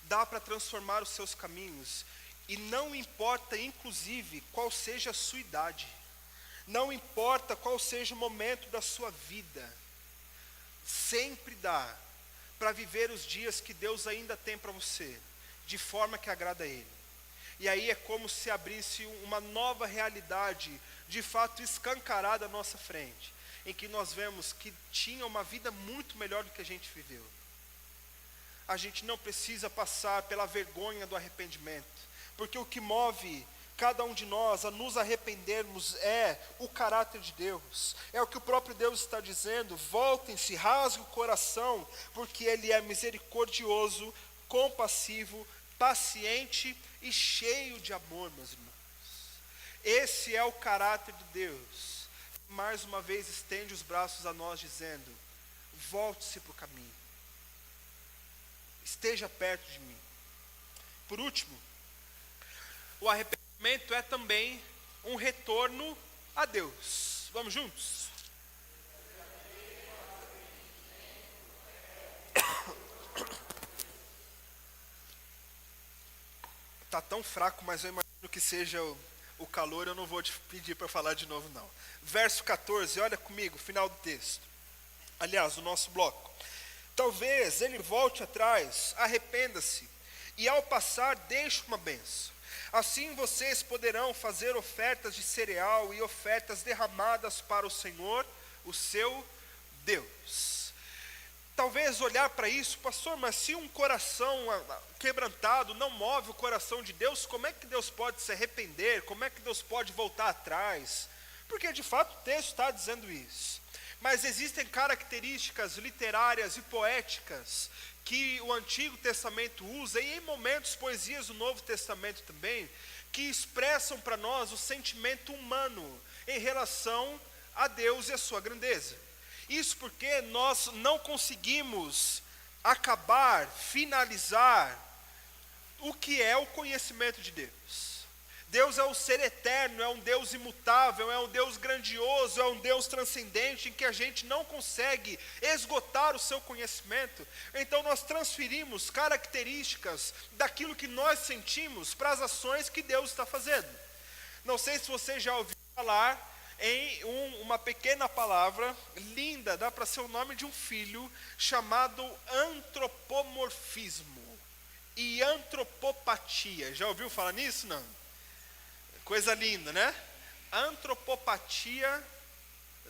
Dá para transformar os seus caminhos, e não importa, inclusive, qual seja a sua idade. Não importa qual seja o momento da sua vida. Sempre dá para viver os dias que Deus ainda tem para você, de forma que agrada a Ele. E aí é como se abrisse uma nova realidade, de fato escancarada à nossa frente, em que nós vemos que tinha uma vida muito melhor do que a gente viveu. A gente não precisa passar pela vergonha do arrependimento, porque o que move cada um de nós a nos arrependermos é o caráter de Deus. É o que o próprio Deus está dizendo: voltem-se, rasguem o coração, porque Ele é misericordioso, compassivo, paciente e cheio de amor, meus irmãos. Esse é o caráter de Deus. Mais uma vez estende os braços a nós, dizendo: volte-se para o caminho, esteja perto de mim. Por último, o arrependimento é também um retorno a Deus. Vamos juntos? Está tão fraco, mas eu imagino que seja o calor, eu não vou te pedir para falar de novo, não. Verso 14, olha comigo, final do texto. Aliás, o nosso bloco. Talvez ele volte atrás, arrependa-se, e ao passar deixe uma bênção. Assim vocês poderão fazer ofertas de cereal e ofertas derramadas para o Senhor, o seu Deus. Talvez olhar para isso: pastor, mas se um coração quebrantado não move o coração de Deus, como é que Deus pode se arrepender? Como é que Deus pode voltar atrás? Porque de fato o texto está dizendo isso. Mas existem características literárias e poéticas que o Antigo Testamento usa, e em momentos poesias do Novo Testamento também, que expressam para nós o sentimento humano em relação a Deus e a sua grandeza. Isso porque nós não conseguimos acabar, finalizar o que é o conhecimento de Deus. Deus é o ser eterno, é um Deus imutável, é um Deus grandioso, é um Deus transcendente, em que a gente não consegue esgotar o seu conhecimento. Então nós transferimos características daquilo que nós sentimos para as ações que Deus está fazendo. Não sei se você já ouviu falar em uma pequena palavra linda, dá para ser o nome de um filho, chamado antropomorfismo e antropopatia. Já ouviu falar nisso, não? Coisa linda, né? Antropopatia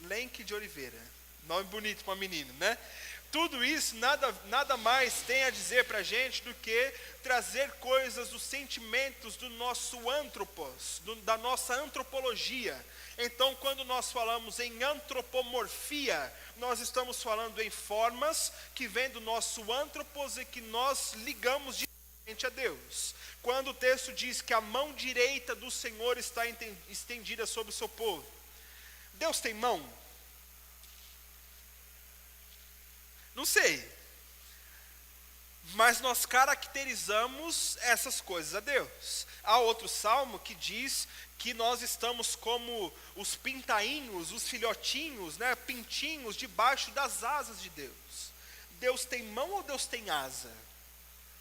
Lenk de Oliveira. Nome bonito para uma menina, né? Tudo isso nada mais tem a dizer para a gente do que trazer coisas dos sentimentos do nosso antropos, da nossa antropologia. Então, quando nós falamos em antropomorfia, nós estamos falando em formas que vêm do nosso antropos e que nós ligamos diretamente a Deus. Quando o texto diz que a mão direita do Senhor está estendida sobre o seu povo, Deus tem mão? Não sei. mas nós caracterizamos essas coisas a Deus. Há outro salmo que diz que nós estamos como os pintainhos, os filhotinhos, né, pintinhos debaixo das asas de Deus. Deus tem mão ou Deus tem asa?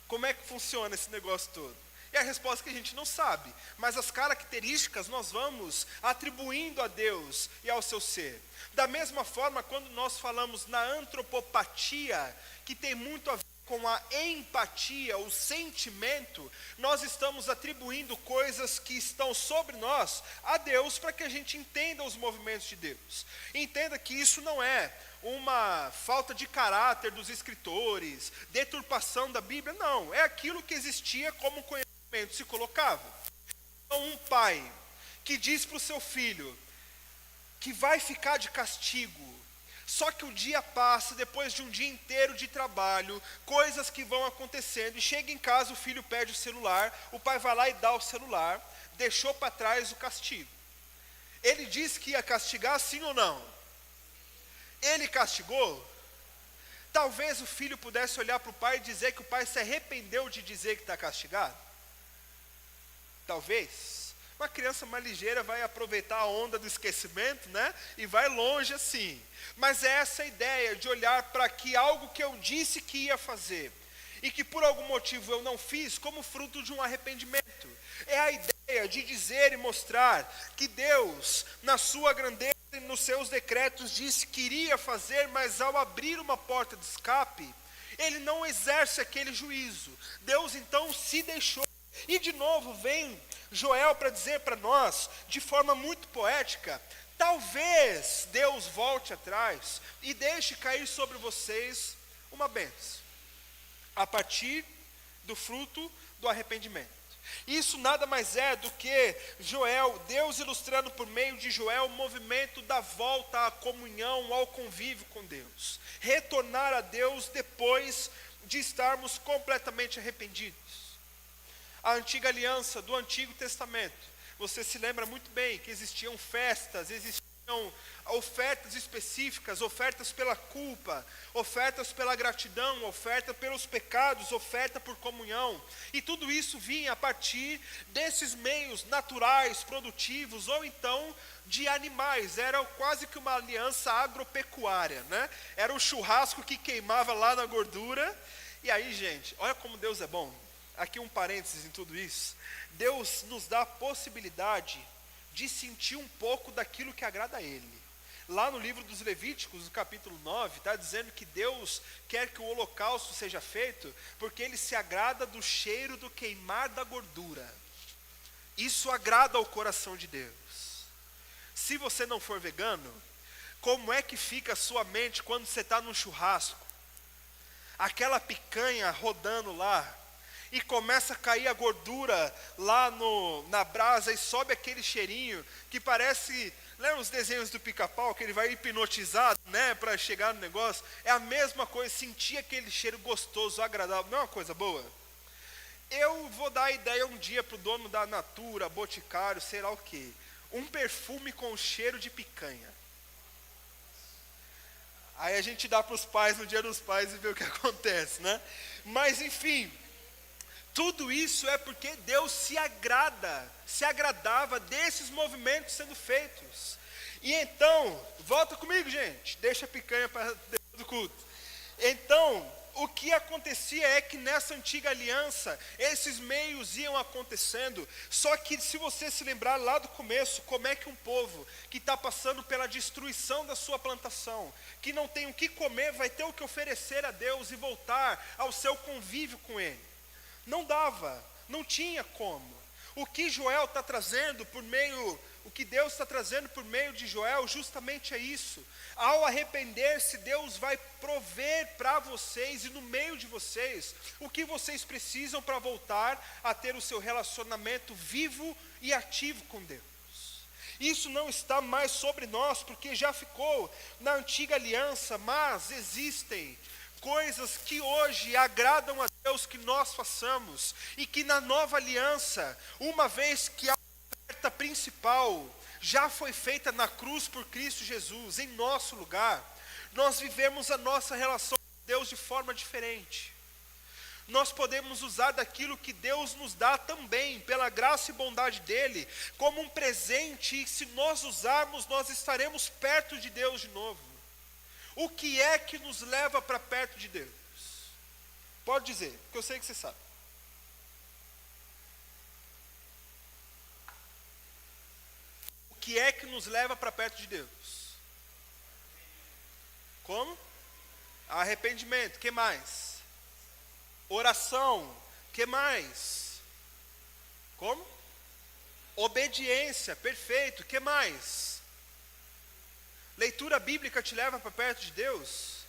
Como é que funciona esse negócio todo? E a resposta é que a gente não sabe, mas as características nós vamos atribuindo a Deus e ao seu ser. Da mesma forma, quando nós falamos na antropopatia, que tem muito a ver com a empatia, o sentimento, nós estamos atribuindo coisas que estão sobre nós a Deus, para que a gente entenda os movimentos de Deus. Entenda que isso não é uma falta de caráter dos escritores, deturpação da Bíblia, não. É aquilo que existia como conhecimento se colocava. Então, um pai que diz para o seu filho que vai ficar de castigo, só que o dia passa, depois de um dia inteiro de trabalho, coisas que vão acontecendo, e chega em casa, o filho perde o celular, o pai vai lá e dá o celular, deixou para trás o castigo. Ele disse que ia castigar, sim ou não? Ele castigou? Talvez o filho pudesse olhar para o pai e dizer que o pai se arrependeu de dizer que está castigado. Talvez. Uma criança mais ligeira vai aproveitar a onda do esquecimento, né? E vai longe assim. Mas é essa ideia de olhar para que algo que eu disse que ia fazer, e que por algum motivo eu não fiz, como fruto de um arrependimento. É a ideia de dizer e mostrar que Deus, na sua grandeza e nos seus decretos, disse que iria fazer, mas ao abrir uma porta de escape, Ele não exerce aquele juízo. Deus então se deixou. E de novo vem Joel para dizer para nós, de forma muito poética, talvez Deus volte atrás e deixe cair sobre vocês uma bênção, a partir do fruto do arrependimento. Isso nada mais é do que Joel, Deus ilustrando por meio de Joel o movimento da volta à comunhão, ao convívio com Deus. Retornar a Deus depois de estarmos completamente arrependidos. A antiga aliança do Antigo Testamento, você se lembra muito bem que existiam festas, existiam ofertas específicas, ofertas pela culpa, ofertas pela gratidão, oferta pelos pecados, oferta por comunhão, e tudo isso vinha a partir desses meios naturais, produtivos, ou então de animais. Era quase que uma aliança agropecuária, né? Era o churrasco que queimava lá na gordura. E aí, gente, olha como Deus é bom. Aqui um parênteses em tudo isso. Deus nos dá a possibilidade de sentir um pouco daquilo que agrada a Ele. Lá no livro dos Levíticos, no capítulo 9, está dizendo que Deus quer que o holocausto seja feito, porque Ele se agrada do cheiro do queimar da gordura. Isso agrada ao coração de Deus. Se você não for vegano, como é que fica a sua mente quando você está num churrasco? Aquela picanha rodando lá, e começa a cair a gordura lá na brasa, e sobe aquele cheirinho que parece, lembra os desenhos do Pica-Pau, que ele vai hipnotizado, né, para chegar no negócio? É a mesma coisa, sentir aquele cheiro gostoso, agradável, não é uma coisa boa? Eu vou dar a ideia um dia para o dono da Natura, Boticário, sei lá o quê, um perfume com cheiro de picanha. Aí a gente dá para os pais no dia dos pais e vê o que acontece, né? Mas enfim, tudo isso é porque Deus se agradava desses movimentos sendo feitos. E então, volta comigo, gente, deixa a picanha para depois do culto. Então, o que acontecia é que nessa antiga aliança, esses meios iam acontecendo, só que se você se lembrar lá do começo, como é que um povo que está passando pela destruição da sua plantação, que não tem o que comer, vai ter o que oferecer a Deus e voltar ao seu convívio com Ele? Não dava, não tinha como. O que Joel está trazendo por meio, o que Deus está trazendo por meio de Joel, justamente é isso. Ao arrepender-se, Deus vai prover para vocês e no meio de vocês o que vocês precisam para voltar a ter o seu relacionamento vivo e ativo com Deus. Isso não está mais sobre nós, porque já ficou na antiga aliança, mas existem coisas que hoje agradam a Deus que nós façamos, e que na nova aliança, uma vez que a oferta principal já foi feita na cruz por Cristo Jesus, em nosso lugar, nós vivemos a nossa relação com Deus de forma diferente. nós podemos usar daquilo que Deus nos dá também, pela graça e bondade dEle, como um presente, e se nós usarmos, nós estaremos perto de Deus de novo. O que é que nos leva para perto de Deus? Pode dizer, porque eu sei que você sabe. O que é que nos leva para perto de Deus? Como? Arrependimento. Que mais? Oração. Que mais? Como? Obediência. Perfeito. Que mais? Leitura bíblica te leva para perto de Deus?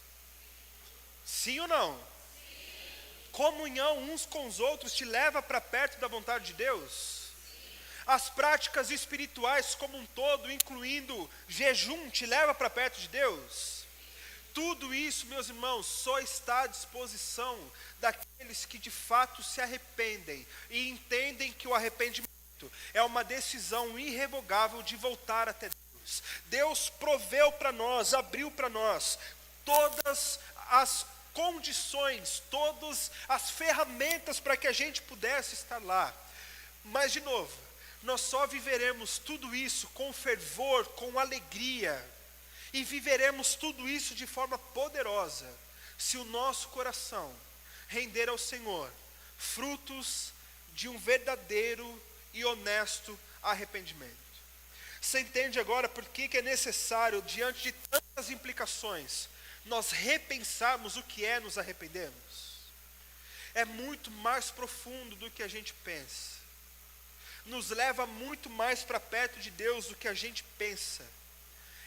Sim ou não? Sim. Comunhão uns com os outros te leva para perto da vontade de Deus? Sim. As práticas espirituais como um todo, incluindo jejum, te leva para perto de Deus? Tudo isso, meus irmãos, só está à disposição daqueles que de fato se arrependem e entendem que o arrependimento é uma decisão irrevogável de voltar até Deus. Deus proveu para nós, abriu para nós todas as condições, todas as ferramentas para que a gente pudesse estar lá. Mas, de novo, nós só viveremos tudo isso com fervor, com alegria, e viveremos tudo isso de forma poderosa, se o nosso coração render ao Senhor frutos de um verdadeiro e honesto arrependimento. Você entende agora por que é necessário, diante de tantas implicações, nós repensarmos o que é nos arrependermos? É muito mais profundo do que a gente pensa. Nos leva muito mais para perto de Deus do que a gente pensa.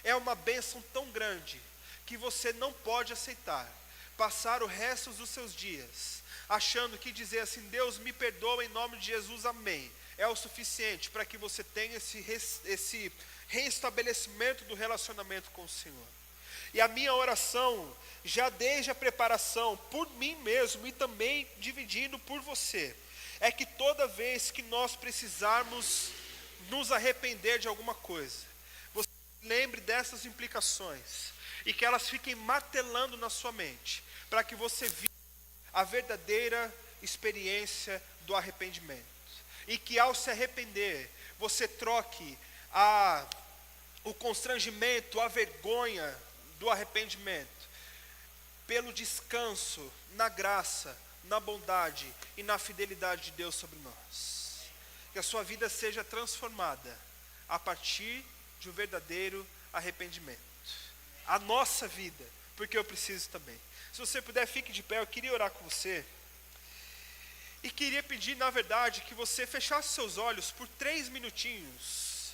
É uma bênção tão grande que você não pode aceitar passar o resto dos seus dias achando que dizer assim, Deus me perdoa em nome de Jesus, amém, é o suficiente para que você tenha esse reestabelecimento do relacionamento com o Senhor. E a minha oração, já desde a preparação, por mim mesmo e também dividindo por você, é que toda vez que nós precisarmos nos arrepender de alguma coisa, lembre dessas implicações e que elas fiquem martelando na sua mente, para que você viva a verdadeira experiência do arrependimento. E que ao se arrepender, você troque o constrangimento, a vergonha do arrependimento, pelo descanso na graça, na bondade e na fidelidade de Deus sobre nós. Que a sua vida seja transformada a partir de um verdadeiro arrependimento. A nossa vida, porque eu preciso também. Se você puder, fique de pé, eu queria orar com você. E queria pedir, na verdade, que você fechasse seus olhos por 3 minutinhos.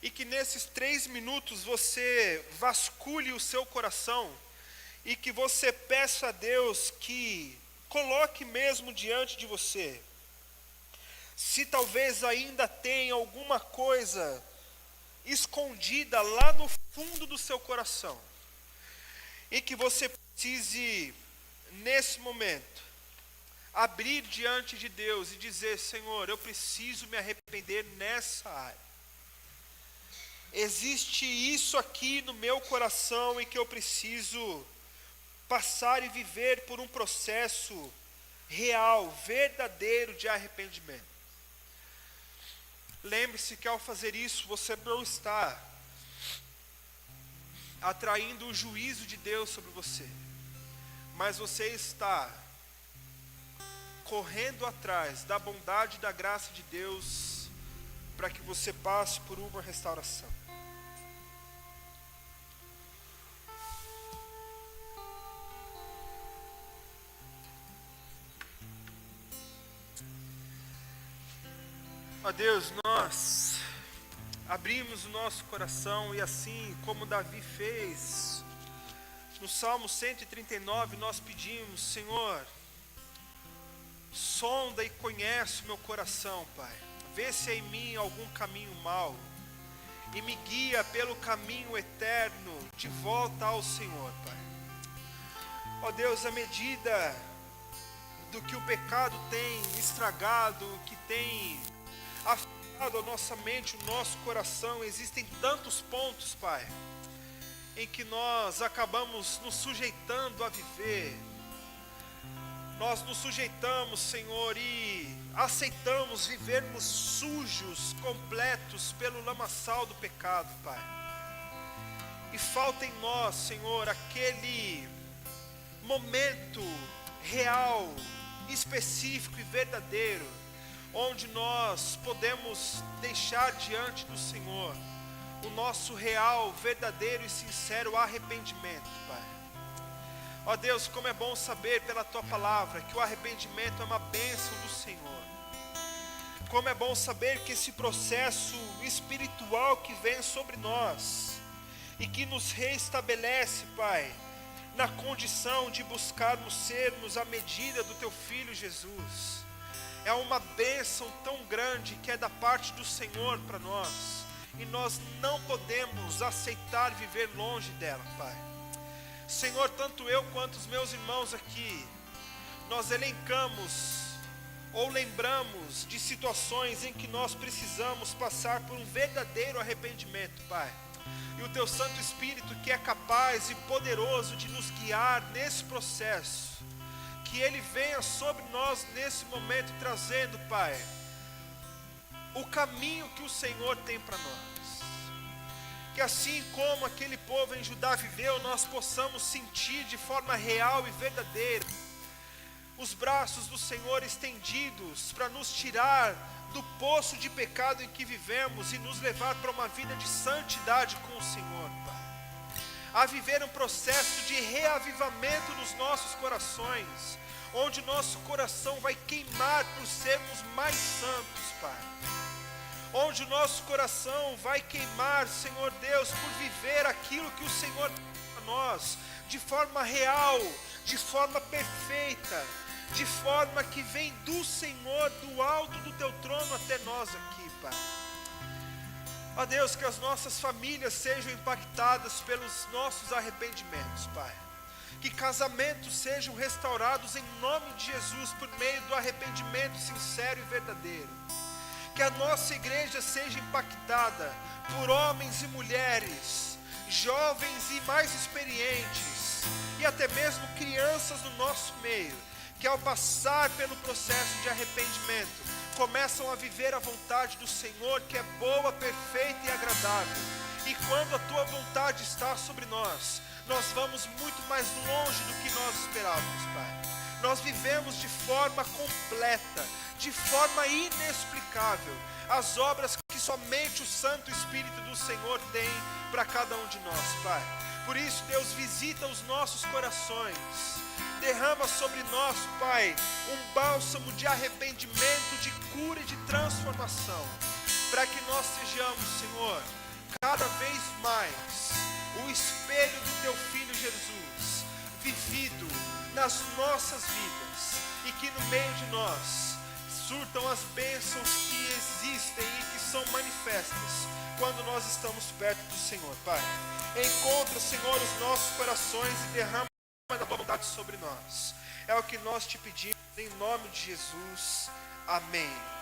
E que nesses 3 minutos você vasculhe o seu coração. E que você peça a Deus que coloque mesmo diante de você. Se talvez ainda tenha alguma coisa escondida lá no fundo do seu coração, e que você precise, nesse momento, abrir diante de Deus e dizer, Senhor, eu preciso me arrepender nessa área. Existe isso aqui no meu coração e que eu preciso passar e viver por um processo real, verdadeiro de arrependimento. Lembre-se que ao fazer isso, você não está atraindo o juízo de Deus sobre você, mas você está correndo atrás da bondade e da graça de Deus, para que você passe por uma restauração. Ó Deus, nós abrimos o nosso coração e assim como Davi fez, no Salmo 139 nós pedimos, Senhor, sonda e conhece o meu coração, Pai. Vê se há em mim algum caminho mau e me guia pelo caminho eterno de volta ao Senhor, Pai. Ó Deus, à medida do que o pecado tem estragado, que tem afetado a nossa mente, o nosso coração, existem tantos pontos, Pai, em que nós acabamos nos sujeitando a viver nós nos sujeitamos, Senhor, e aceitamos vivermos sujos, completos pelo lamaçal do pecado, Pai. E falta em nós, Senhor, aquele momento real, específico e verdadeiro, onde nós podemos deixar diante do Senhor o nosso real, verdadeiro e sincero arrependimento, Pai. Ó Deus, como é bom saber pela Tua palavra que o arrependimento é uma bênção do Senhor. Como é bom saber que esse processo espiritual que vem sobre nós e que nos reestabelece, Pai, na condição de buscarmos sermos a medida do Teu Filho Jesus, é uma bênção tão grande que é da parte do Senhor para nós, e nós não podemos aceitar viver longe dela, Pai. Senhor, tanto eu quanto os meus irmãos aqui, nós elencamos ou lembramos de situações em que nós precisamos passar por um verdadeiro arrependimento, Pai. E o Teu Santo Espírito, que é capaz e poderoso de nos guiar nesse processo, que Ele venha sobre nós nesse momento trazendo, Pai, o caminho que o Senhor tem para nós. Que assim como aquele povo em Judá viveu, nós possamos sentir de forma real e verdadeira os braços do Senhor estendidos para nos tirar do poço de pecado em que vivemos e nos levar para uma vida de santidade com o Senhor, Pai. A viver um processo de reavivamento nos nossos corações, onde nosso coração vai queimar por sermos mais santos, Pai. Onde o nosso coração vai queimar, Senhor Deus, por viver aquilo que o Senhor tem para nós, de forma real, de forma perfeita, de forma que vem do Senhor, do alto do Teu trono até nós aqui, Pai. Ó Deus, que as nossas famílias sejam impactadas pelos nossos arrependimentos, Pai. Que casamentos sejam restaurados em nome de Jesus por meio do arrependimento sincero e verdadeiro. Que a nossa igreja seja impactada por homens e mulheres, jovens e mais experientes, e até mesmo crianças no nosso meio, que ao passar pelo processo de arrependimento, começam a viver a vontade do Senhor, que é boa, perfeita e agradável. E quando a Tua vontade está sobre nós, nós vamos muito mais longe do que nós esperávamos, Pai. Nós vivemos de forma completa, de forma inexplicável, as obras que somente o Santo Espírito do Senhor tem para cada um de nós, Pai. Por isso, Deus, visita os nossos corações, derrama sobre nós, Pai, um bálsamo de arrependimento, de cura e de transformação, para que nós sejamos, Senhor, cada vez mais o espelho do Teu Filho Jesus, vivido nas nossas vidas, e que no meio de nós surtam as bênçãos que existem e que são manifestas quando nós estamos perto do Senhor, Pai. Encontra, Senhor, os nossos corações e derrama a Tua vontade sobre nós. É o que nós te pedimos, em nome de Jesus. Amém.